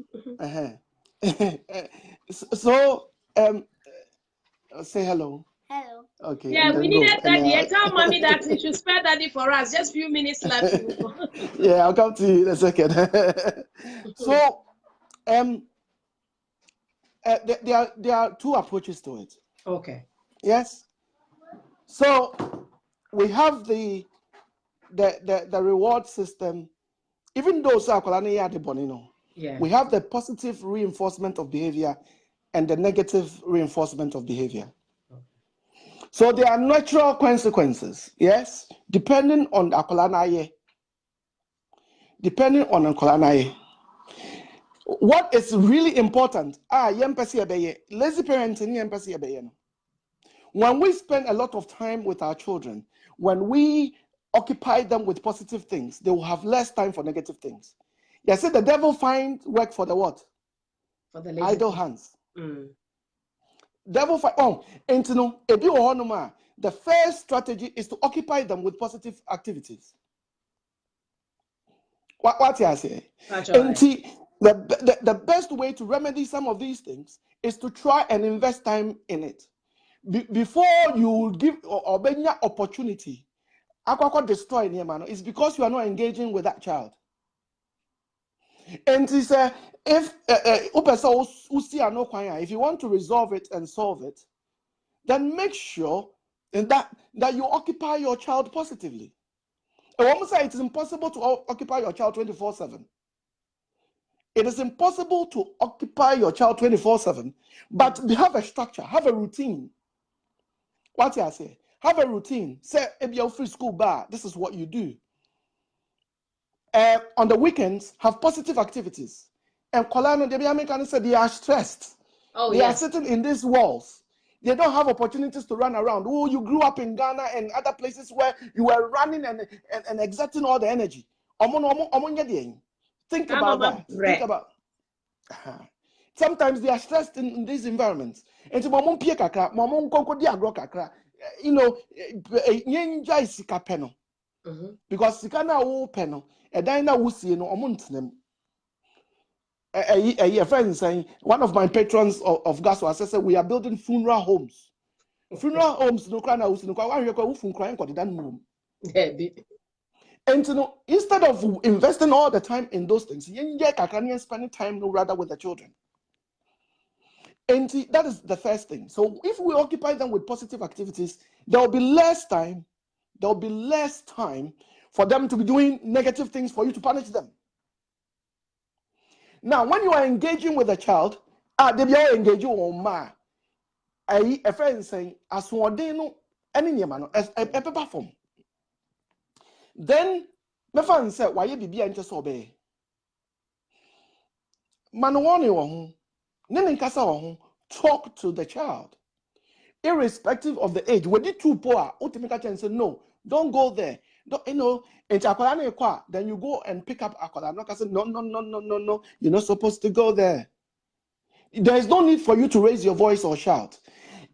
say hello. Hello. Okay. Yeah, we needed Daddy. Tell Mommy that we should spare Daddy for us. Just a few minutes left. Yeah, I'll come to you in a second. So, there are two approaches to it. Okay. Yes. So we have the reward system. Even though we have the positive reinforcement of behavior and the negative reinforcement of behavior. So there are natural consequences, yes, depending on akolanaye. What is really important, lazy parenting. When we spend a lot of time with our children, when we occupy them with positive things, they will have less time for negative things. They say the devil finds work for the what? For the idle hands. Devil find the first strategy is to occupy them with positive activities. What you say? The best way to remedy some of these things is to try and invest time in it. Before you give or opportunity, destroy it's because you are not engaging with that child. And he said, if you want to resolve it and solve it, then make sure that you occupy your child positively. A woman say it is impossible to occupy your child 24/7. It is impossible to occupy your child 24/7, but have a structure, have a routine. What I say? Have a routine. Say, if you're free school bar, this is what you do. On the weekends, have positive activities. And Kolano, the American said they are stressed. Oh, they yes. are sitting in these walls. They don't have opportunities to run around. Oh, you grew up in Ghana and other places where you were running and exerting all the energy. Think about that. Think about. Sometimes they are stressed in these environments. And so, you know, because sikana wo peno, a dina wusi no omuntinem. A friend saying one of my patrons of Gaswa said we are building funeral homes. Funeral homes no crana wusi no kwa wan fun crying kwa dan room. And you know, instead of investing all the time in those things, you spending time no rather with the children. And that is the first thing. So if we occupy them with positive activities, there will be less time. There will be less time for them to be doing negative things for you to punish them. Now, when you are engaging with a child, they be engaging on ma. A friend saying, as one day no, any nyama a paper form. Then, my friend said, why you be anxious obey? Manuani wahun, nenenkasa wahun. Talk to the child, irrespective of the age. When you too poor, ultimately say no, don't go there. Don't, you know, then you go and pick up Akola. No, you're not supposed to go there. There is no need for you to raise your voice or shout.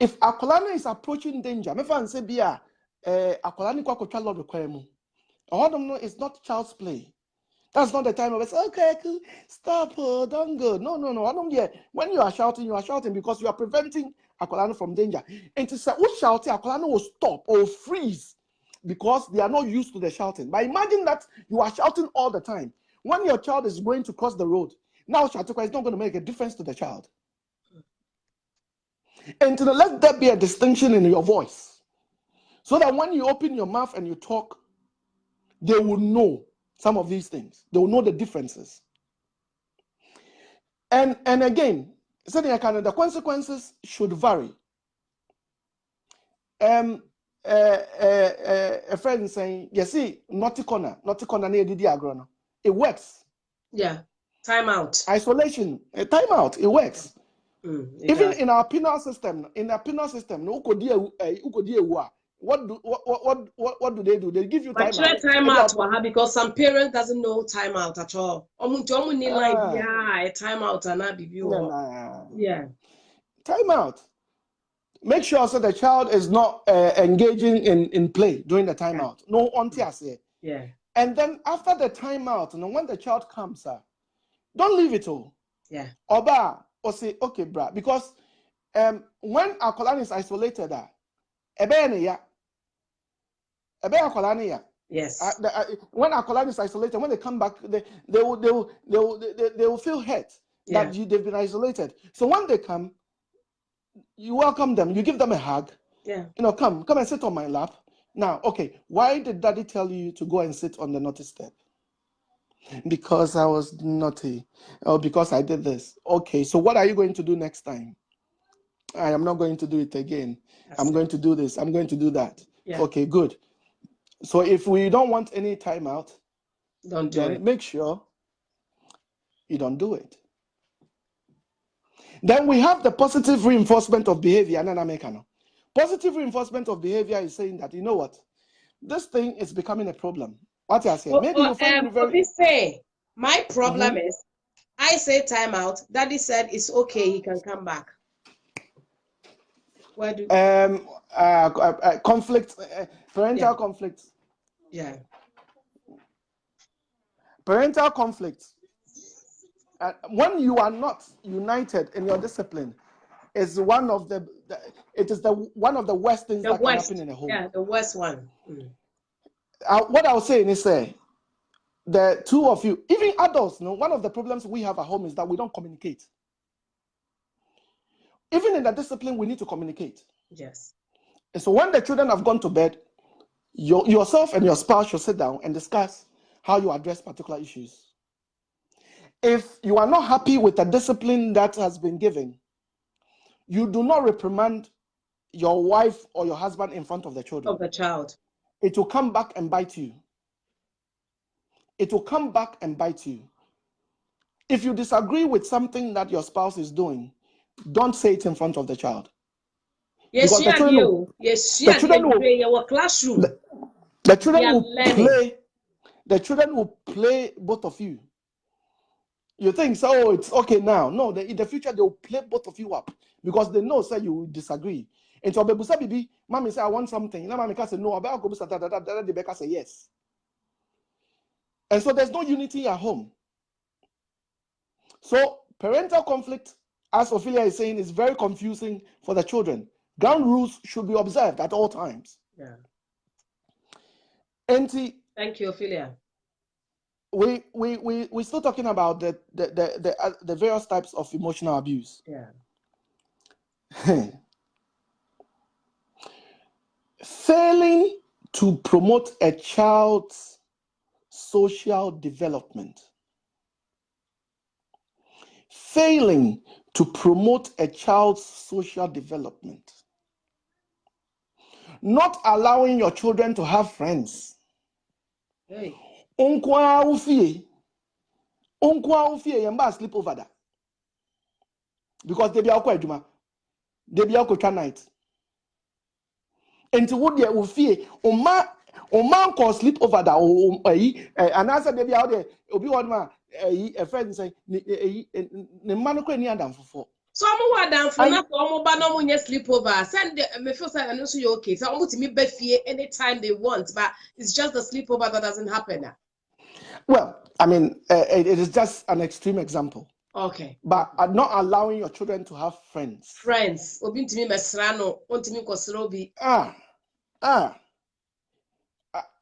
If Akolana is approaching danger, me fan say bia Akolani kwa ko twalo requirement. It's not child's play. That's not the time of it. Okay, cool. Stop, don't go. No. I don't get. When you are shouting because you are preventing Akolano from danger. And to say, who shouting, Akolano will stop or freeze because they are not used to the shouting. But imagine that you are shouting all the time. When your child is going to cross the road, now shouting is not going to make a difference to the child. And to let there be a distinction in your voice, so that when you open your mouth and you talk, they will know some of these things. They will know the differences. And again, the consequences should vary. A friend saying, you see, naughty corner near the diagram. It works. Yeah. Time out. Isolation, time out, it works. Even does. in our penal system, no what do they do? They give you time out. Time out because some parents doesn't know time out at all. Time out and yeah. Time out. Make sure so the child is not engaging in play during the time out. No auntie. Yeah. And then after the time out, when the child comes, don't leave it all. Yeah. Or say, okay, bra, because when our colony is isolated, yes. When our colony is isolated, when they come back, they will feel hurt that they've been isolated. So when they come, you welcome them, you give them a hug. Yeah. Come and sit on my lap. Now, okay, why did daddy tell you to go and sit on the naughty step? Because I was naughty. Or because I did this. Okay, so what are you going to do next time? I am not going to do it again. I'm going to do this. I'm going to do that. Yeah. Okay, good. So if we don't want any time out, don't do it. Make sure you don't do it. Then we have the positive reinforcement of behavior. Positive reinforcement of behavior is saying that, you know what, this thing is becoming a problem. What I say, maybe you find it very. My problem is, I say time out. Daddy said it's okay. He can come back. Where do conflict, parental conflict. Yeah. Parental conflict. When you are not united in your discipline, is one of the worst things that can happen in a home. Yeah, the worst one. What I was saying is, the two of you, even adults, one of the problems we have at home is that we don't communicate. Even in the discipline, we need to communicate. Yes. And so when the children have gone to bed, yourself and your spouse should sit down and discuss how you address particular issues. If you are not happy with the discipline that has been given, you do not reprimand your wife or your husband in front of the children. Of the child. It will come back and bite you. It will come back and bite you. If you disagree with something that your spouse is doing, don't say it in front of the child. Yes, Because she the and children you. will- Yes, she the and children will- you. Our classroom. The children They are will learning. play. The children will play both of you. You think so? Oh, it's okay now. No, in the future they will play both of you up because they know say you will disagree. And so Bebusa Bibi, mommy say I want something. Now mommy can say no. About Bebusa the Becca say yes. And so there's no unity at home. So parental conflict, as Ophelia is saying, is very confusing for the children. Ground rules should be observed at all times. Yeah. Auntie, thank you, Ophelia. We're still talking about the various types of emotional abuse. Yeah. Failing to promote a child's social development. Failing to promote a child's social development. Not allowing your children to have friends. Hey. Unkwa ufie yamba sleep over that. Because they be akwa eduma. They be akwa night. Enti wo de ufie oma ko sleep over that and answer they be out there obi one ma a friend say ne man ko ni adam fofo. So I'm down for not sleepover. Send me feel like I know so you're okay. So I'm going to meet Befie anytime they want, but it's just the sleepover that doesn't happen. Well, I mean, it is just an extreme example. Okay. But not allowing your children to have friends. Friends. Obin to me mesrano, want to me kosrobi.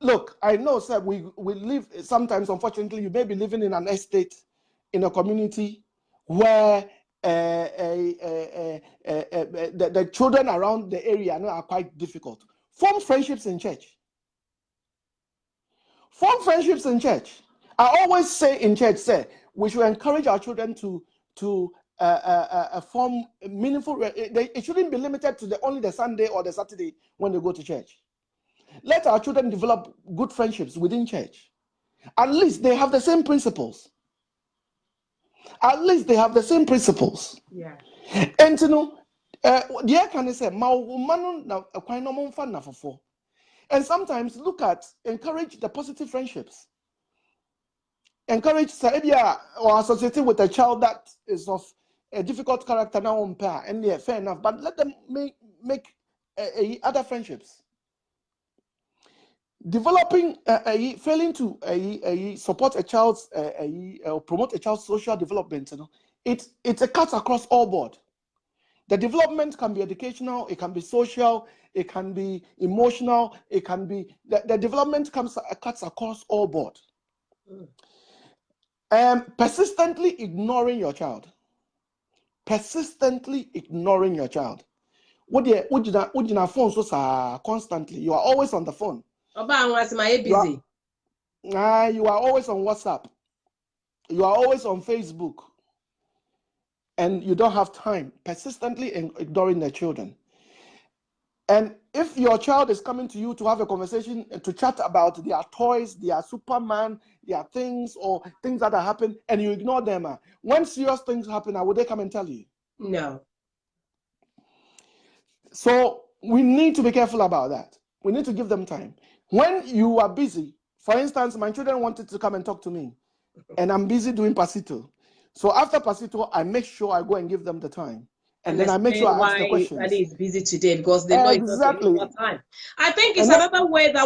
Look, I know, sir, we live sometimes, unfortunately, you may be living in an estate, in a community where the children around the area are quite difficult. Form friendships in church. Form friendships in church. I always say in church, say, we should encourage our children to form meaningful. It shouldn't be limited to only the Sunday or the Saturday when they go to church. Let our children develop good friendships within church. At least they have the same principles. At least they have the same principles. Yeah. And you know, the can say, and sometimes encourage the positive friendships. Encourage Sabia or associated with a child that is of a difficult character now on pair, and yeah, fair enough. But let them make other friendships. Developing failing to support a child's promote a child's social development, you know, it's a cut across all board. The development can be educational, it can be social, it can be emotional, it can be the development cuts across all board. Persistently ignoring your child. Persistently ignoring your child. What you phone so constantly? You are always on the phone. Busy. You are always on WhatsApp. You are always on Facebook. And you don't have time. Persistently ignoring the children. And if your child is coming to you to have a conversation, to chat about their toys, their Superman, their things, or things that are happening, and you ignore them, when serious things happen, would they come and tell you? No. So we need to be careful about that. We need to give them time. When you are busy, for instance, my children wanted to come and talk to me, and I'm busy doing Pazito. So after Pazito, I make sure I go and give them the time. And then I make sure I ask the questions. Why Daddy is busy today because they know exactly. It's not time. I think it's another way that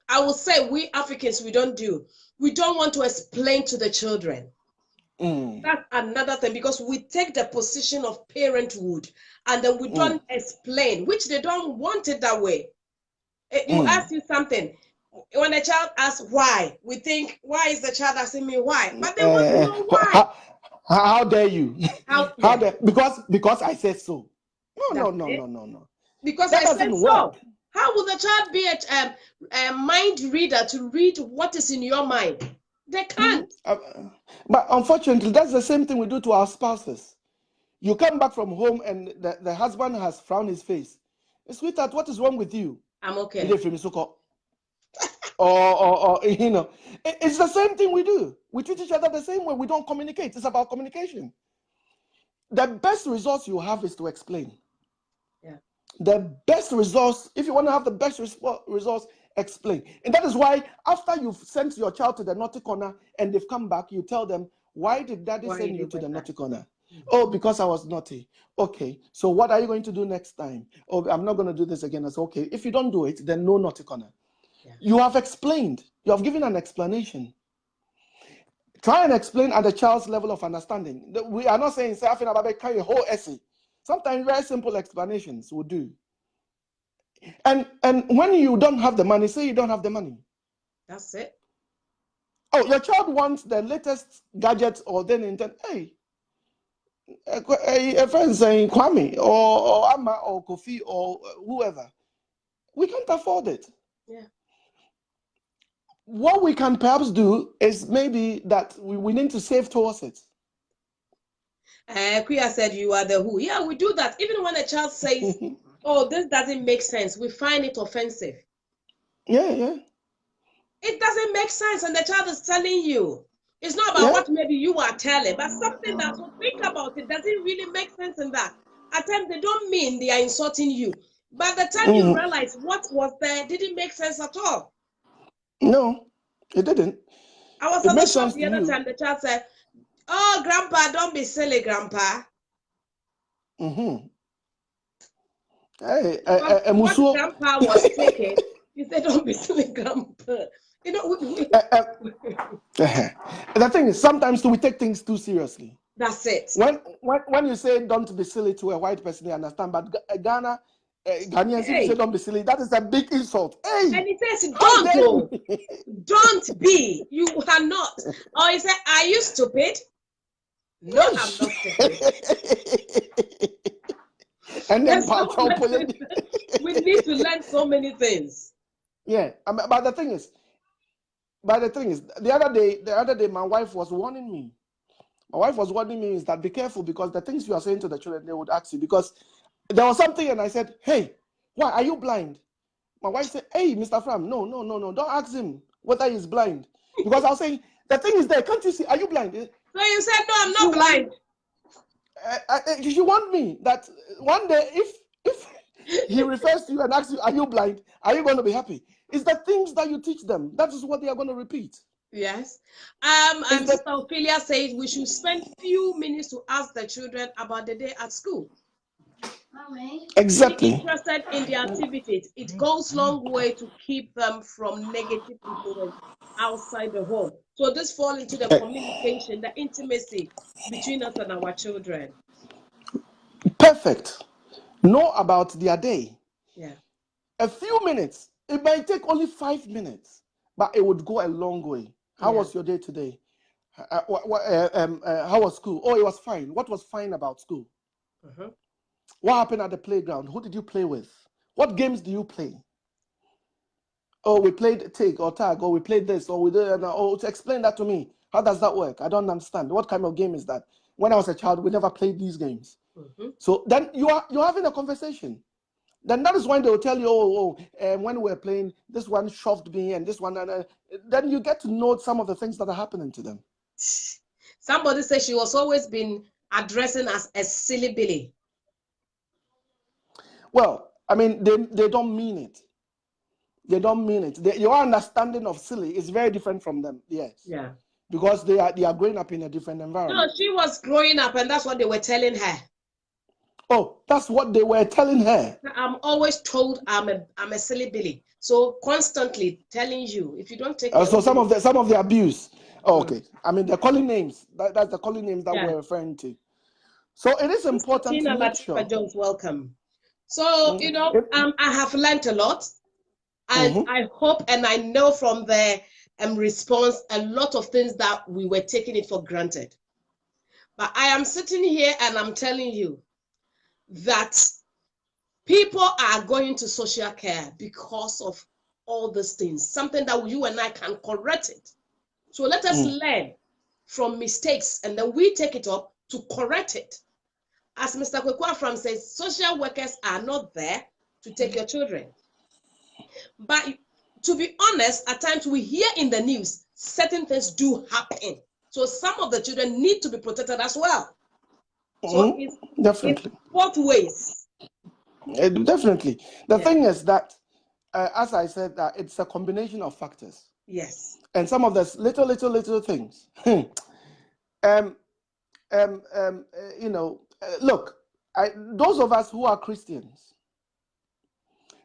I will say we Africans, we don't do. We don't want to explain to the children. That's another thing because we take the position of parenthood and then we don't explain, which they don't want it that way. You ask you something. When a child asks why, we think, why is the child asking me why? But they want to know why. How dare you? How dare? Because I said so. No. Because that I said work. so. How will the child be a mind reader to read what is in your mind? They can't. But unfortunately, that's the same thing we do to our spouses. You come back from home and the husband has frowned his face. Sweetheart, what is wrong with you? I'm okay. Or you know, it's the same thing we do. We treat each other the same way. We don't communicate. It's about communication. The best resource you have is to explain. Yeah. The best resource, if you want to have the best resource, explain. And that is why after you've sent your child to the naughty corner and they've come back, you tell them, why did daddy send you to the naughty corner? Oh, because I was naughty. Okay, so what are you going to do next time? Oh, I'm not going to do this again. I said, okay, if you don't do it, then no naughty corner. Yeah. You have explained. You have given an explanation. Try and explain at the child's level of understanding. We are not saying, say, I think about a whole essay. Sometimes very simple explanations will do. And when you don't have the money, say you don't have the money. That's it. Oh, your child wants the latest gadget or then intent. Hey, a friend saying Kwame or Amma or Kofi or whoever. We can't afford it. Yeah. What we can perhaps do is maybe that we need to save towards it. Kuya said you are the who. Yeah, we do that. Even when a child says, oh, this doesn't make sense, we find it offensive. Yeah. It doesn't make sense, and the child is telling you. It's not about what maybe you are telling, but something that will think about it. Does it really make sense in that? At times, they don't mean they are insulting you. By the time you realize what was there, didn't make sense at all. No, it didn't. I was at the shop the other time. The child said, oh, Grandpa, don't be silly, Grandpa. Hey, what Grandpa was taking, he said, don't be silly, Grandpa. You know, the thing is, sometimes we take things too seriously. That's it. When you say don't be silly to a white person, they understand. But Ghanaians, if you say don't be silly, that is a big insult. Hey, and he says, don't go. Don't be. You are not. Or he said, are you stupid? No, I'm not stupid. And then we need to learn so many things. Yeah, but the thing is, the other day, my wife was warning me. My wife was warning me is that be careful because the things you are saying to the children, they would ask you because there was something and I said, hey, why are you blind? My wife said, hey, Mr. Fram, no, don't ask him whether he's blind because I was saying the thing is there. Can't you see? Are you blind? So you said no, I'm not blind. You want me that one day if he refers to you and asks you, are you blind? Are you going to be happy? It's the things that you teach them. That is what they are going to repeat. Yes. And Sister Ophelia says we should spend few minutes to ask the children about the day at school. Exactly. Be interested in the activities. It goes long way to keep them from negative influence outside the home. So this falls into the communication, the intimacy between us and our children. Perfect. Know about their day. Yeah. A few minutes. It might take only 5 minutes, but it would go a long way. How was your day today? How was school? Oh, it was fine. What was fine about school? What happened at the playground? Who did you play with? What games do you play? Oh, we played take or tag, or we played this, or we did. Oh, to explain that to me. How does that work? I don't understand. What kind of game is that? When I was a child, we never played these games. So then you're having a conversation. Then that is when they will tell you, when we were playing, this one shoved me and this one, and then you get to know some of the things that are happening to them. Somebody said she was always been addressing as a silly Billy. Well, I mean, they don't mean it. They don't mean it. Your understanding of silly is very different from them. Yes. Yeah. Because they are growing up in a different environment. No, she was growing up, and that's what they were telling her. Oh, that's what they were telling her. I'm always told I'm a silly Billy. So constantly telling you, if you don't take so some of the abuse. Oh, okay. I mean, they're calling names. That's the calling names that we're referring to. So it is important to make sure. Jones, welcome. So, I have learned a lot. And I hope and I know from the response a lot of things that we were taking it for granted. But I am sitting here and I'm telling you that People are going to social care because of all these things, something that you and I can correct it. So let us learn from mistakes and then we take it up to correct it. As Mr. Kwekwa Fram says, social workers are not there to take your children. But to be honest, at times we hear in the news, certain things do happen. So some of the children need to be protected as well. So it's definitely both ways. Definitely. The thing is that, as I said, that it's a combination of factors. Yes. And some of the little things. Look, those of us who are Christians,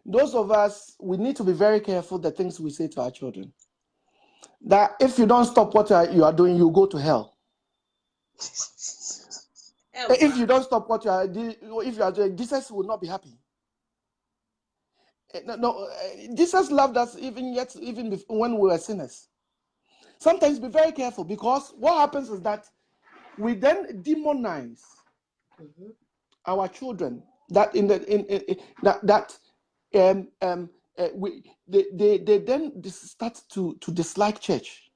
those of us, we need to be very careful the things we say to our children. That if you don't stop what you are doing, you go to hell. If you don't stop what you are doing, Jesus will not be happy. No, Jesus loved us even when we were sinners. Sometimes be very careful, because what happens is that we then demonize our children. That they then start to dislike church.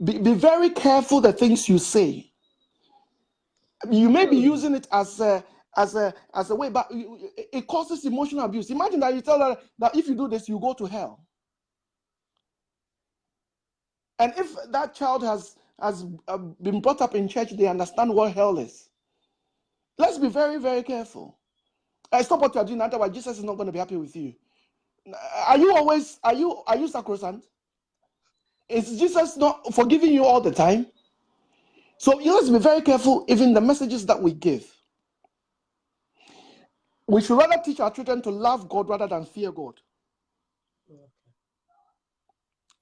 Be very careful the things you say. You may be using it as a way, but it causes emotional abuse. Imagine that you tell her that if you do this, you go to hell. And if that child has been brought up in church, they understand what hell is. Let's be very, very careful. Stop what you are doing, otherwise Jesus is not going to be happy with you. Are you sacrosanct? Is Jesus not forgiving you all the time? So let's be very careful, even the messages that we give. We should rather teach our children to love God rather than fear God.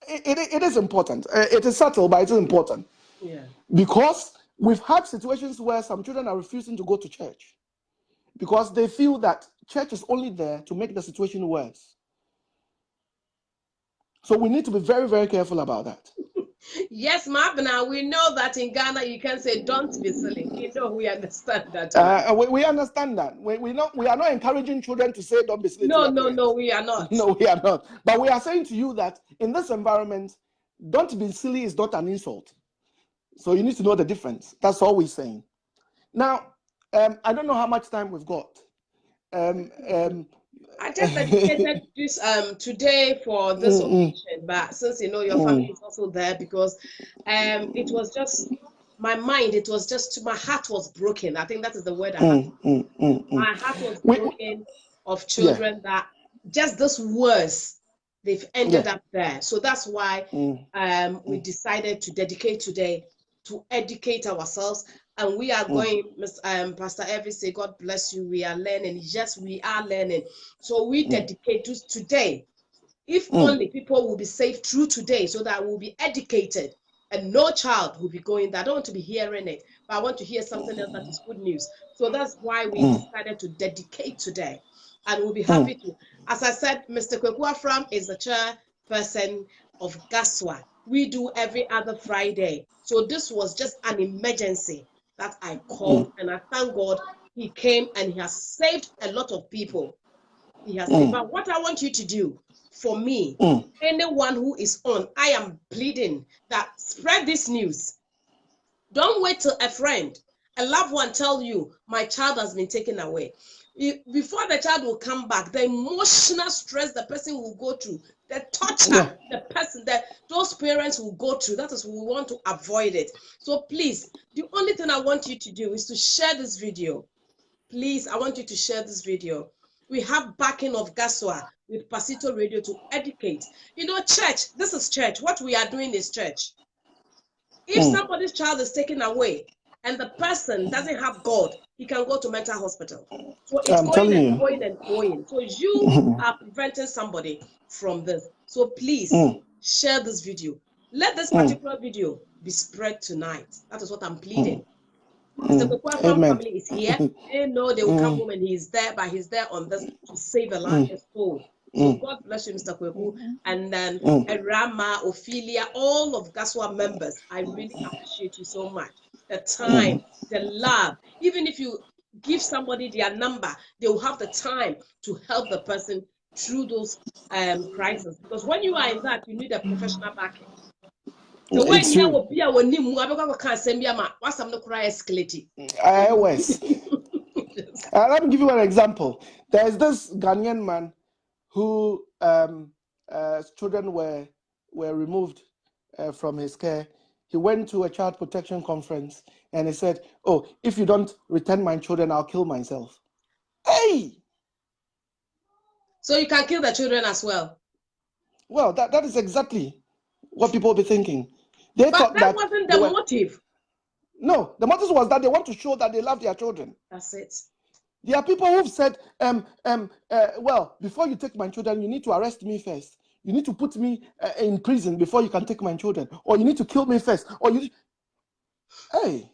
It is important. It is subtle, but it is important. Yeah. Because we've had situations where some children are refusing to go to church because they feel that church is only there to make the situation worse. So we need to be very, very careful about that. Yes, Mabna, we know that in Ghana you can say don't be silly. We understand that. We understand that. We are not encouraging children to say don't be silly. No, we are not. No, we are not. But we are saying to you that in this environment, don't be silly is not an insult. So you need to know the difference. That's all we're saying. Now, I don't know how much time we've got. I just dedicated this today for this occasion, but since your family is also there, because it was just my mind, it was just my heart was broken. I think that is the word I have. My heart was broken of children that just this words they've ended up there. So that's why we decided to dedicate today to educate ourselves. And we are going, Pastor Evie say, God bless you. We are learning. Yes, we are learning. So we dedicate to today. If only people will be saved through today, so that we'll be educated and no child will be going there. I don't want to be hearing it, but I want to hear something else that is good news. So that's why we decided to dedicate today. And we'll be happy to. As I said, Mr. Kwekwa Fram is the chairperson of GASWA. We do every other Friday. So this was just an emergency that I called, and I thank God he came and he has saved a lot of people. He has saved. But what I want you to do for me, anyone who is on, I am pleading that spread this news. Don't wait till a friend, a loved one tell you, my child has been taken away. Before the child will come back, the emotional stress the person will go through, the torture the person, those parents will go through, that is, we want to avoid it. So please, the only thing I want you to do is to share this video. Please, I want you to share this video. We have backing of GASWA with Pazito Radio to educate. Church, this is church. What we are doing is church. If somebody's child is taken away and the person doesn't have God, he can go to mental hospital. So it's going. So you are preventing somebody from this. So please share this video. Let this particular video be spread tonight. That is what I'm pleading. Mr. Kwekwa family is here. They know they will come home and he's there, but he's there on this to save a life, a soul. So God bless you, Mr. Kweku. And then Rama, Ophelia, all of GASWA members, I really appreciate you so much. The time, the love. Even if you give somebody their number, they will have the time to help the person through those crises. Because when you are in that, you need a professional backing. So when It's you true. will be a when you can't send me what's some no cry escalating. Always. Let me give you an example. There's this Ghanaian man who children were removed from his care. He went to a child protection conference and he said, "Oh, if you don't return my children, I'll kill myself." Hey! So you can kill the children as well. Well, that is exactly what people will be thinking. They But thought that that wasn't they the were... motive. No, the motive was that they want to show that they love their children. That's it. There are people who've said, well, before you take my children, you need to arrest me first. You need to put me in prison before you can take my children. Or you need to kill me first. Or you... Hey.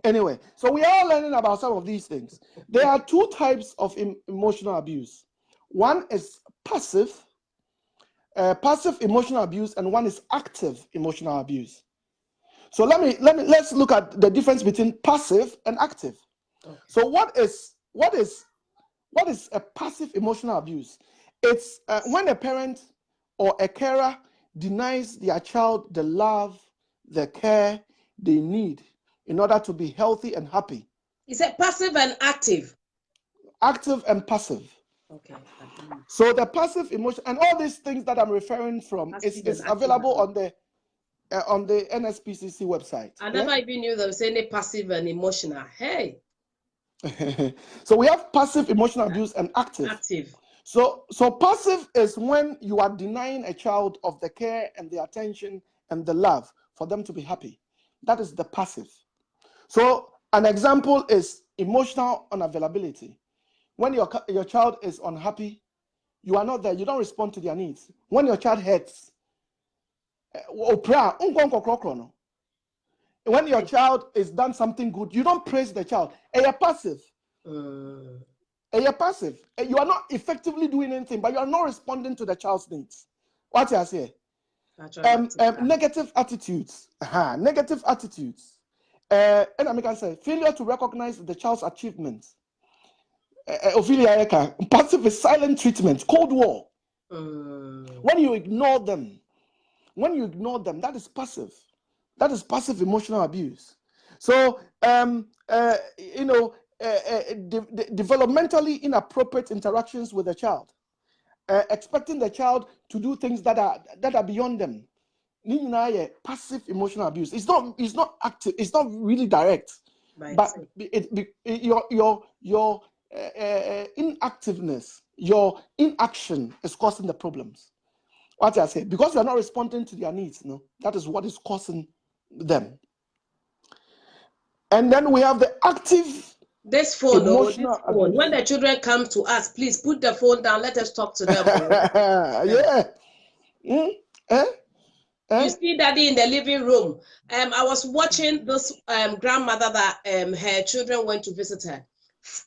Anyway, so we are learning about some of these things. There are two types of emotional abuse. One is passive emotional abuse, and one is active emotional abuse. So let's look at the difference between passive and active. Okay. So what is a passive emotional abuse? It's when a parent or a carer denies their child the love, the care they need in order to be healthy and happy. Is it passive and active? Active and passive. Okay. So the passive emotion and all these things that I'm referring from is available on the NSPCC website. I never even knew there was any passive and emotional. Hey. So we have passive emotional abuse and active. Active. So passive is when you are denying a child of the care and the attention and the love for them to be happy. That is the passive. So an example is emotional unavailability. When your child is unhappy, you are not there. You don't respond to their needs. When your child hurts, when your child is done something good, you don't praise the child. You're passive. You're passive. You are not effectively doing anything, but you are not responding to the child's needs. What you say? Negative attitudes. Negative attitudes. And I can say failure to recognize the child's achievements. Passive is silent treatment, Cold War. When you ignore them, that is passive. That is passive emotional abuse. So, developmentally inappropriate interactions with the child, expecting the child to do things that are beyond them. Passive emotional abuse. It's not active. It's not really direct, but your inactiveness, your inaction is causing the problems. What I say, because you are not responding to their needs, that is what is causing them. And then we have the active. This phone. When the children come to us, please put the phone down. Let us talk to them. Yeah. You see Daddy in the living room. I was watching this grandmother that her children went to visit her.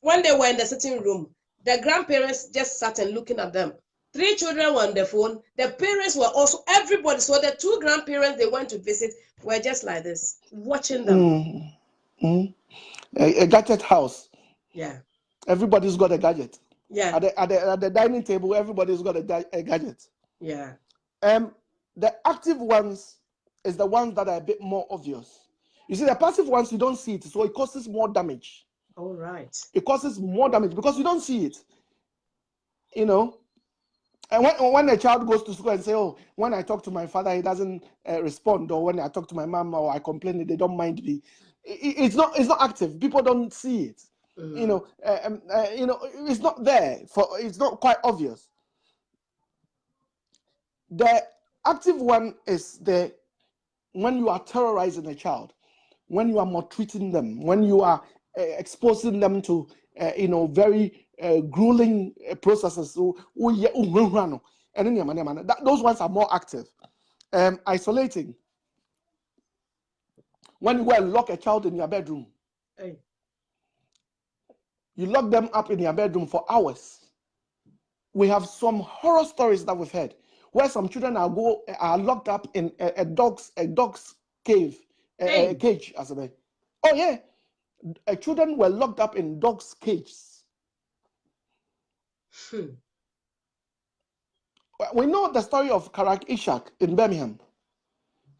When they were in the sitting room, the grandparents just sat and looking at them. 3 children were on the phone. The parents were also, everybody. So the 2 grandparents they went to visit were just like this, watching them. A gadget house. Yeah. Everybody's got a gadget. Yeah. At the dining table, everybody's got a gadget. Yeah. The active ones is the ones that are a bit more obvious. You see, the passive ones, you don't see it, so it causes more damage. All right. It causes more damage because you don't see it. And when a child goes to school and say, "Oh, when I talk to my father, he doesn't respond," or when I talk to my mom or I complain, they don't mind me. It's not active. People don't see it. It's not there. It's not quite obvious. The active one is when you are terrorizing a child, when you are maltreating them, when you are exposing them to very grueling processes. Those ones are more active. Isolating. When you go and lock a child in your bedroom, you lock them up in your bedroom for hours. We have some horror stories that we've heard where some children are locked up in a dog's cage, as a way. Oh yeah, children were locked up in dogs' cages. We know the story of Karak Ishak in Birmingham.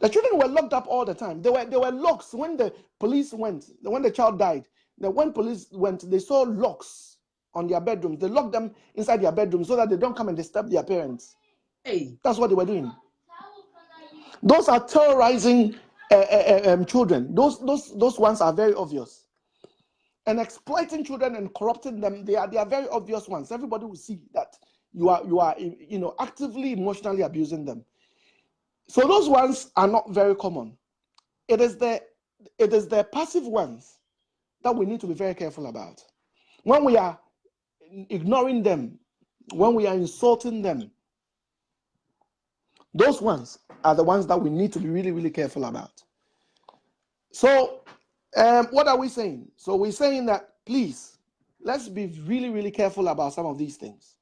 The children were locked up all the time. They were locks when the police went. When the child died, when police went, they saw locks on their bedrooms. They locked them inside their bedrooms so that they don't come and disturb their parents. Hey. That's what they were doing. Those are terrorizing children. Those ones are very obvious. And exploiting children and corrupting them, they are very obvious ones. Everybody will see that you are actively emotionally abusing them. So those ones are not very common. It is the passive ones that we need to be very careful about. When we are ignoring them, when we are insulting them, those ones are the ones that we need to be really, really careful about. So what are we saying? So we're saying that, please, let's be really, really careful about some of these things.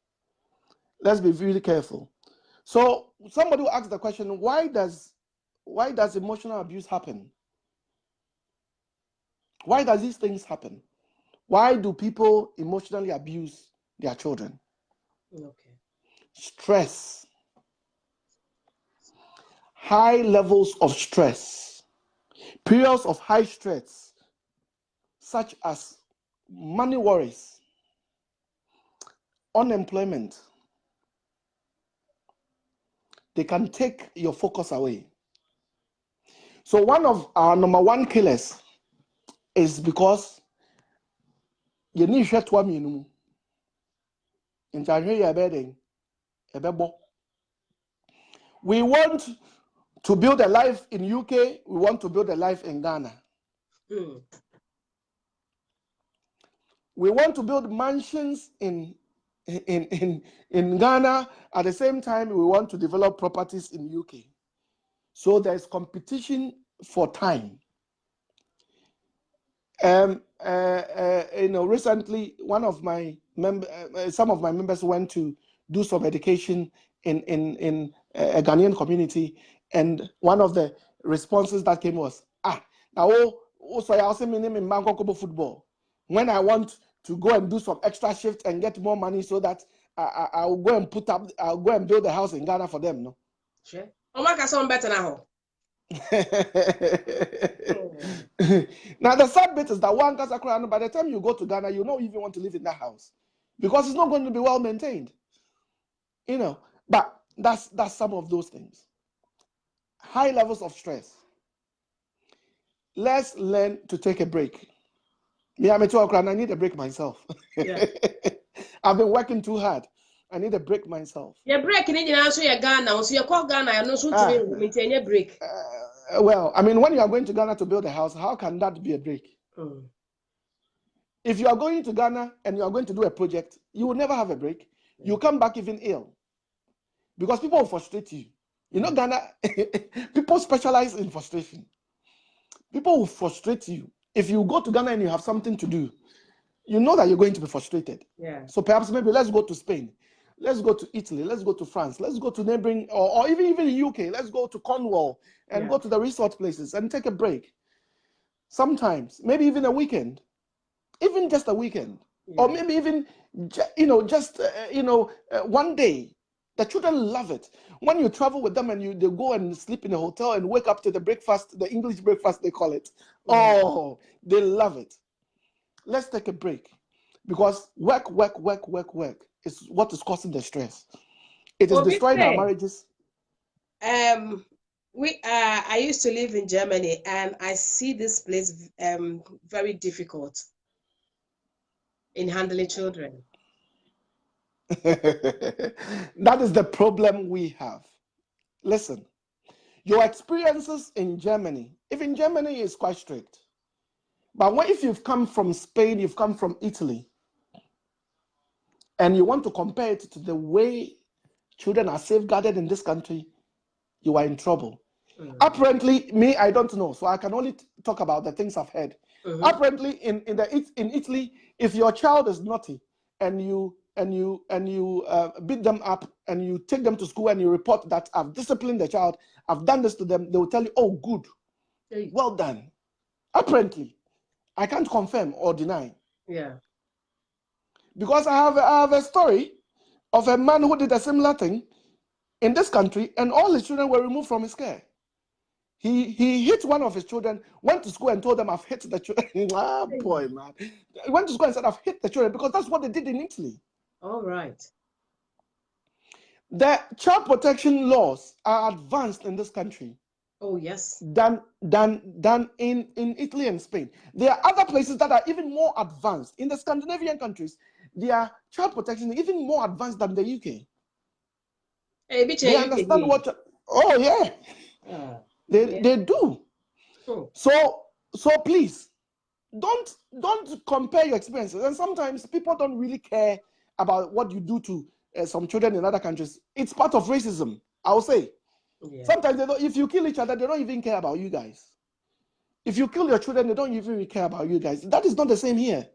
Let's be really careful. So somebody will ask the question, why does emotional abuse happen? Why does these things happen? Why do people emotionally abuse their children? Okay. Stress. High levels of stress. Periods of high stress, such as money worries, unemployment, they can take your focus away. So one of our number one killers is because you need to share minimum. We want to build a life in UK. We want to build a life in Ghana. We want to build mansions in Ghana. At the same time, we want to develop properties in UK. So there's competition for time. Recently, one of my some of my members went to do some education in a Ghanaian community, and one of the responses that came was, so I also mean in Bangkok football. When I want to go and do some extra shift and get more money so that I'll go and I'll go and build a house in Ghana for them, no? Sure. Oh my God, something better now. Now the sad bit is that by the time you go to Ghana, you don't even want to live in that house because it's not going to be well maintained. But that's some of those things. High levels of stress. Let's learn to take a break. I need a break myself. Yeah. I've been working too hard. I need a break myself. Your break in India, so you're Ghana, so you call Ghana, you're not to maintain a break. Well, I mean, when you are going to Ghana to build a house, how can that be a break? If you are going to Ghana and you are going to do a project, you will never have a break. You come back even ill because people will frustrate you. Ghana, people specialize in frustration. People will frustrate you. If you go to Ghana and you have something to do, you know that you're going to be frustrated. Yeah. So perhaps maybe let's go to Spain. Let's go to Italy. Let's go to France. Let's go to neighboring, or even in UK. Let's go to Cornwall and go to the resort places and take a break. Sometimes, maybe even a weekend, even just a weekend, or maybe even, just one day. The children love it when you travel with them and they go and sleep in a hotel and wake up to the breakfast, the English breakfast they call it. Yeah. Oh, they love it. Let's take a break because work is what is causing the stress. It is destroying our marriages. I used to live in Germany and I see this place very difficult in handling children. That is the problem we have. Listen, your experiences in Germany, even Germany is quite strict. But if you've come from Spain, you've come from Italy, and you want to compare it to the way children are safeguarded in this country, you are in trouble. Apparently, I don't know, so I can only talk about the things I've heard. Apparently, in Italy, if your child is naughty and you beat them up and you take them to school and you report that I've disciplined the child, I've done this to them, they will tell you, oh, good, well done. Apparently. I can't confirm or deny. Yeah. Because I have a story of a man who did a similar thing in this country, and all his children were removed from his care. He hit one of his children, went to school and told them, I've hit the children. Ah, boy, man. He went to school and said, I've hit the children, because that's what they did in Italy. All right. The child protection laws are advanced in this country. Oh, yes. Than in Italy and Spain. There are other places that are even more advanced. In the Scandinavian countries, their child protection is even more advanced than the UK. They understand what. Oh yeah, they do. Oh. So please, don't compare your experiences. And sometimes people don't really care about what you do to some children in other countries. It's part of racism, I will say. Yeah. Sometimes they don't, if you kill each other, they don't even care about you guys. If you kill your children, they don't even really care about you guys. That is not the same here.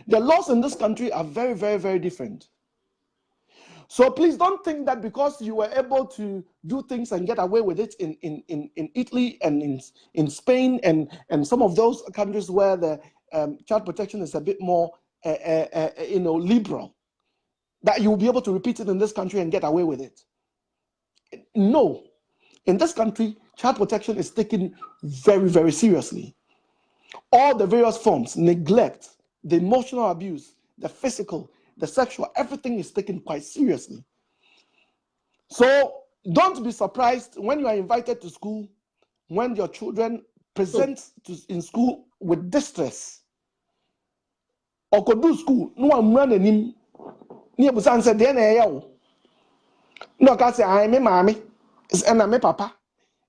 The laws in this country are very, very, very different. So please don't think that because you were able to do things and get away with it in Italy and in Spain and some of those countries where the child protection is a bit more liberal, that you'll be able to repeat it in this country and get away with it. No. In this country, child protection is taken very, very seriously. All the various forms, neglect, the emotional abuse, the physical, the sexual, everything is taken quite seriously. So don't be surprised when you are invited to school, when your children present in school with distress. Or could do school, no one running him. Near Busan said, no, I say, I'm a mommy, and I'm a papa.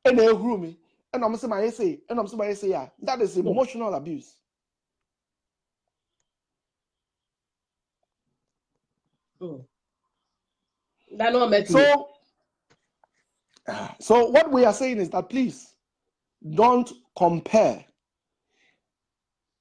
And they grew me, and I'm saying my essay, and I'm saying my essay. Yeah, that is emotional abuse. So what we are saying is that please don't compare.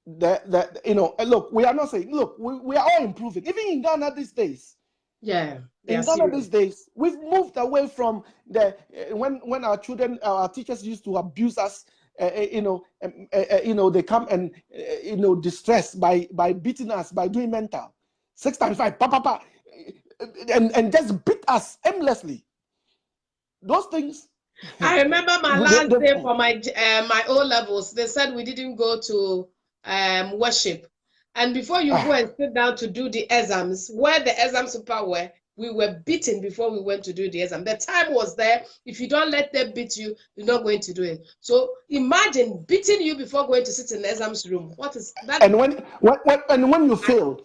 Look, we are not saying. Look, we are all improving, even in Ghana these days. Yeah. In Ghana these days, we've moved away from the when our children, our teachers used to abuse us. They come and distress by beating us, by doing mental 6 times 5, and just beat us aimlessly. Those things. I remember my last day for my O levels. They said we didn't go to worship, and before you go and sit down to do the exams, where the exam super were. We were beaten before we went to do the exam. The time was there. If you don't let them beat you, you're not going to do it. So imagine beating you before going to sit in the exams room. What is that? And when you fail,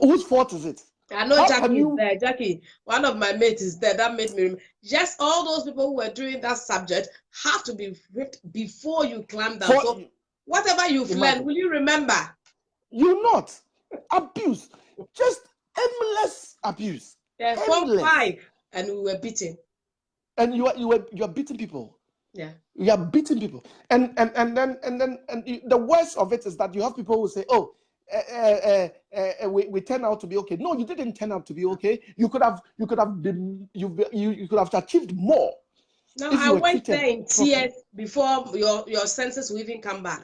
whose fault is it? I know Jackie is there. Jackie, one of my mates is there. That made me remember. Just all those people who were doing that subject have to be whipped before you climb down. So whatever you've learned, will you remember? You not abuse. Just endless abuse. Yeah, 4, 5, and we were beaten. And you are beating people. Yeah, you are beating people. And the worst of it is that you have people who say, "Oh, we turned out to be okay." No, you didn't turn out to be okay. You could have achieved more. No, I went there in tears before your senses will even come back.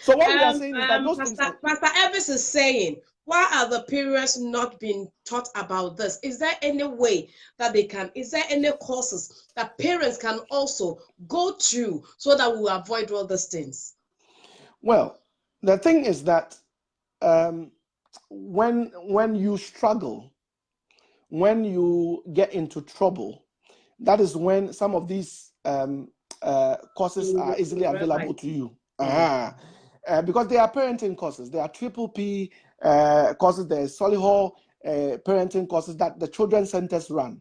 So what we are saying is that those Pastor Elvis is saying, why are the parents not being taught about this? Is there any way that they can, is there any courses that parents can also go through so that we will avoid all these things? Well, the thing is that when you struggle, when you get into trouble, that is when some of these courses are easily available to you. Because they are parenting courses. There are triple P courses. There are Solihull parenting courses that the children centers run.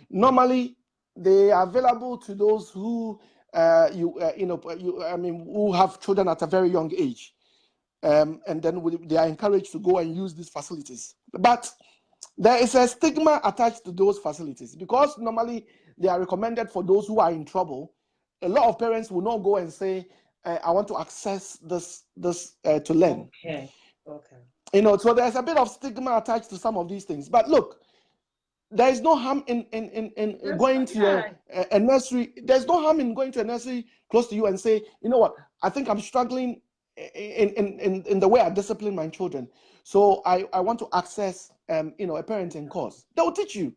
Normally, they are available to those who who have children at a very young age, and then they are encouraged to go and use these facilities. But there is a stigma attached to those facilities because normally they are recommended for those who are in trouble. A lot of parents will not go and say, I want to access this to learn. Okay. So there's a bit of stigma attached to some of these things. But look, there is no harm in going to a nursery. There's no harm in going to a nursery close to you and say, you know what, I think I'm struggling in the way I discipline my children. So I want to access a parenting course. They will teach you.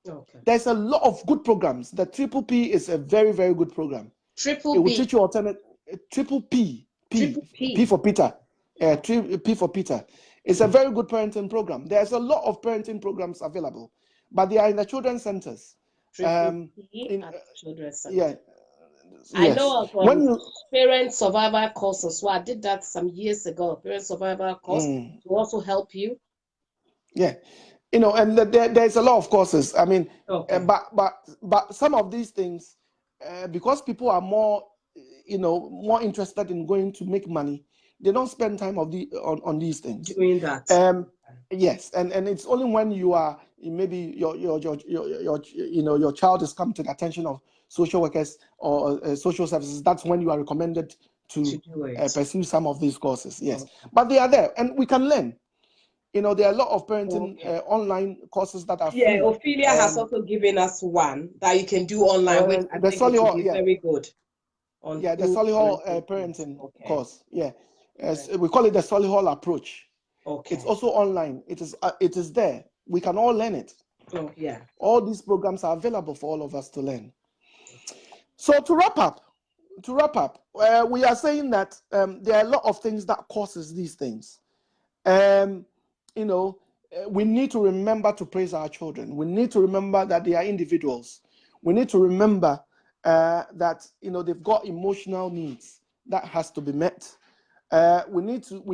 Okay. There's a lot of good programs. The Triple P is a very, very good program. Triple It will P. teach you alternate Triple P. Triple P. P for Peter. P for Peter. It's a very good parenting program. There's a lot of parenting programs available, but they are in the children's centers. Triple P at children's center. Yeah. I Yes. know of parent survival courses. So I did that some years ago. Parent survival course to also help you. Yeah. And there's a lot of courses. I mean, okay. But some of these things, because people are more interested in going to make money, they don't spend time on these things. Doing that. Yes, and it's only when you are maybe your child is come to the attention of social workers or social services. That's when you are recommended to pursue some of these courses. Yes, but they are there, and we can learn. There are a lot of parenting online courses that are free. Yeah, Ophelia has also given us one that you can do online, which I think it will be very good. The Solihull parenting course. Yeah, we call it the Solihull approach. Okay. It's also online. It is there. We can all learn it. Oh, yeah. All these programs are available for all of us to learn. So to wrap up, we are saying that there are a lot of things that causes these things. We need to remember to praise our children. We need to remember that they are individuals. We need to remember that they've got emotional needs that has to be met. We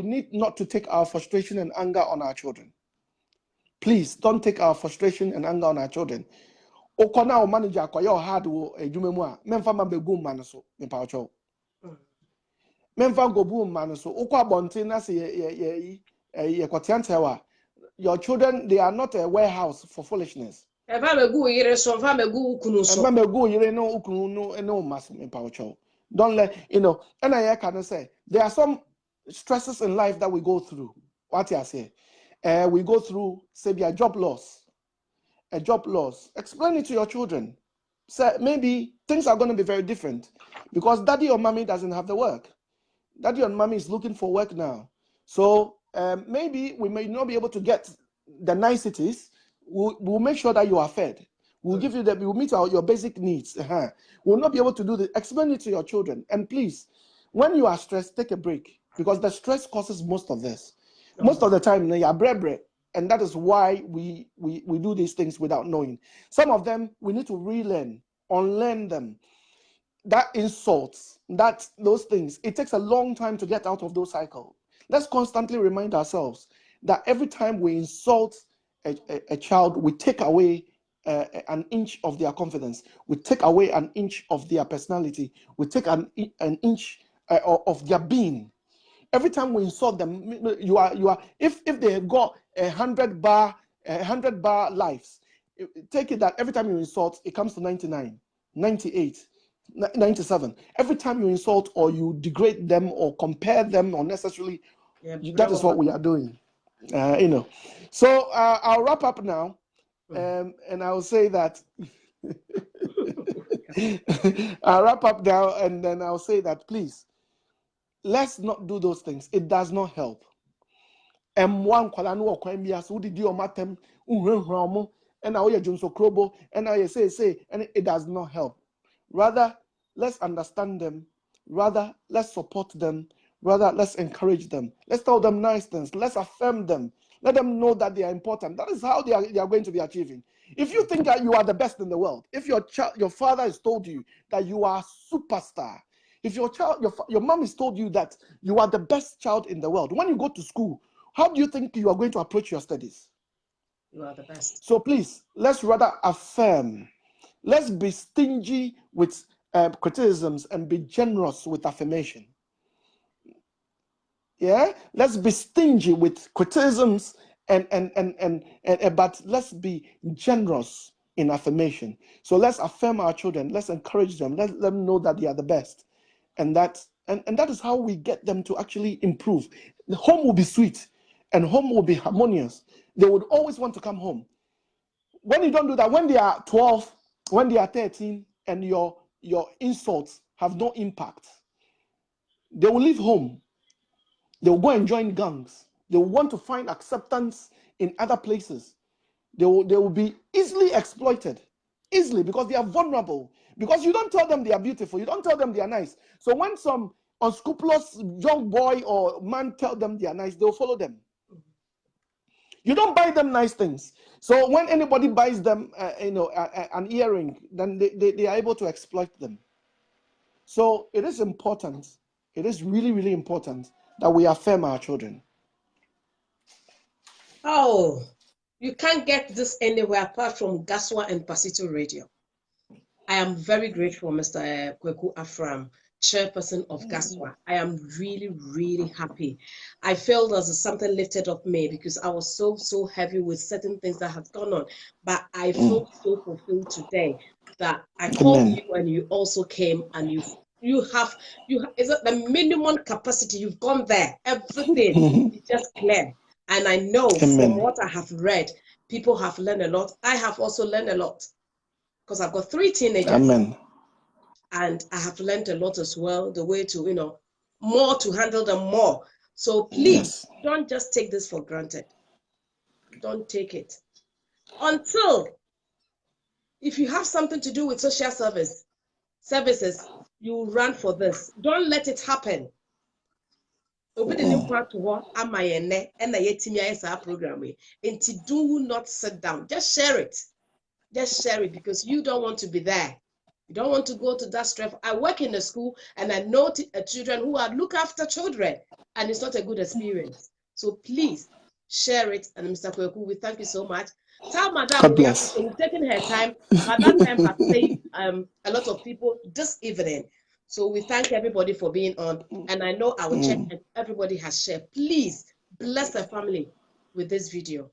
need not to take our frustration and anger on our children. Please don't take our frustration and anger on our children. Okona o manager akoya hard wo adwuma mu a memfa ma begum man so me pa ocho. Memfa go boom man so okwa bonte na se ye kotiantewa. Your children, they are not a warehouse for foolishness. Don't let and I can say there are some stresses in life that we go through. What I say, we go through, say, a job loss. Explain it to your children. Say maybe things are going to be very different because daddy or mommy doesn't have the work. Daddy or mommy is looking for work now. So maybe we may not be able to get the niceties. We'll make sure that you are fed. We'll give you we'll meet your basic needs. We'll not be able to do this. Explain it to your children. And please, when you are stressed, take a break because the stress causes most of this. Most of the time, they are bread. And that is why we do these things without knowing. Some of them, we need to relearn, unlearn them. That insults, those things, it takes a long time to get out of those cycles. Let's constantly remind ourselves that every time we insult a child, we take away an inch of their confidence. We take away an inch of their personality. We take an inch of their being. Every time we insult them, you are. If they have got 100 bar lives, take it that every time you insult, it comes to 99, 98. 97. Every time you insult or you degrade them or compare them unnecessarily, that is what we are doing. So I'll wrap up now, and I'll say that I'll wrap up now, and then I'll say that please, let's not do those things. It does not help. M1 kwalanu okwambia so did you matem unhunhun and now you Junso Krobo and now you say and it does not help. Rather, let's understand them. Rather, let's support them. Rather, let's encourage them. Let's tell them nice things. Let's affirm them. Let them know that they are important. That is how they are going to be achieving. If you think that you are the best in the world, if your father has told you that you are a superstar, if your mom has told you that you are the best child in the world, when you go to school, how do you think you are going to approach your studies? You are the best. So please, let's rather affirm. Let's be stingy with criticisms and be generous with affirmation. Yeah, let's be stingy with criticisms but let's be generous in affirmation. So let's affirm our children. Let's encourage them. Let them know that they are the best, and that is how we get them to actually improve. The home will be sweet, and home will be harmonious. They would always want to come home. When you don't do that, when they are 12, when they are 13, and your insults have no impact, They will leave home. They will go and join gangs. They will want to find acceptance in other places. They will be easily exploited. Easily, because they are vulnerable. Because you don't tell them they are beautiful. You don't tell them they are nice. So when some unscrupulous young boy or man tell them they are nice, they'll follow them. You don't buy them nice things. So when anybody buys them, an earring, then they are able to exploit them. So it is important. It is really, really important that we affirm our children. Oh, you can't get this anywhere apart from Gaswa and Pazito Radio. I am very grateful, Mr. Kweku Afram, chairperson of Gaswa. I am really, really happy. I felt as something lifted up me because I was so heavy with certain things that have gone on. But I felt so fulfilled today that I called you and you also came and you have is it the minimum capacity? You've gone there. Everything is just clear. And I know from what I have read, people have learned a lot. I have also learned a lot. Because I've got 3 teenagers. Amen. And I have learned a lot as well, the way to, more to handle them more. So please, don't just take this for granted. Don't take it. Until, if you have something to do with social services, you run for this. Don't let it happen. Do not sit down. Just share it. Just share it because you don't want to be there. You don't want to go to that stress. I work in a school and I know children who look after children, and it's not a good experience. So please share it. And Mr. Kweku, we thank you so much. Tell Madam we've taken her time. Madam time has saved a lot of people this evening. So we thank everybody for being on. And I know I will check and everybody has shared. Please bless the family with this video.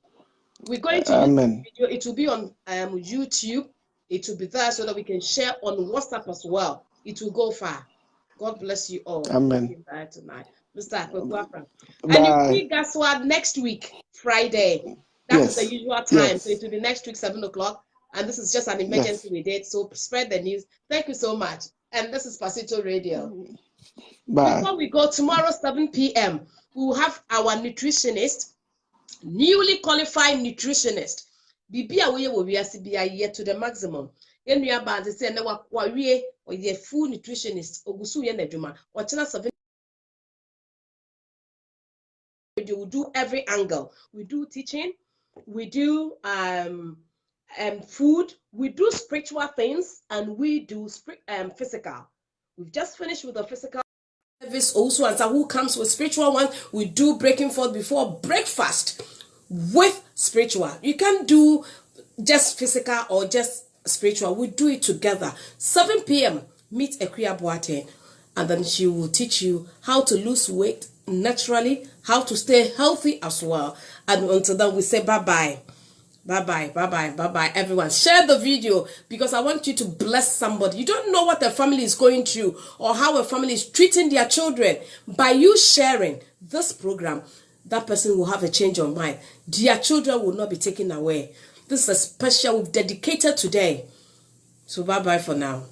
We're going to use this video. It will be on YouTube. It will be there so that we can share on WhatsApp as well. It will go far. God bless you all. Amen. Tonight, Mr. Akwekwafra. And you see Gaswa next week, Friday. That is the usual time. So it will be next week, 7 o'clock. And this is just an emergency we did. So spread the news. Thank you so much. And this is Pazito Radio. Bye. Before we go, tomorrow, 7 p.m., we will have our nutritionist, newly qualified nutritionist. Bibia we will be yet to the maximum. Then we are about to say, no, we or the full nutritionist, Ogusu Yeneduma, or China 7. We do every angle. We do teaching, we do food, we do spiritual things, and we do physical. We've just finished with the physical service also, and so who comes with spiritual one. We do breaking forth before breakfast with spiritual. You can't do just physical or just spiritual. We do it together. 7 p.m. meet Equia Boate, and then she will teach you how to lose weight naturally, how to stay healthy as well. And until then, we say bye-bye. Bye-bye, bye-bye, bye-bye, everyone. Share the video because I want you to bless somebody. You don't know what a family is going through or how a family is treating their children. By you sharing this program, that person will have a change of mind. Their children will not be taken away. This is a special, we've dedicated today. So bye-bye for now.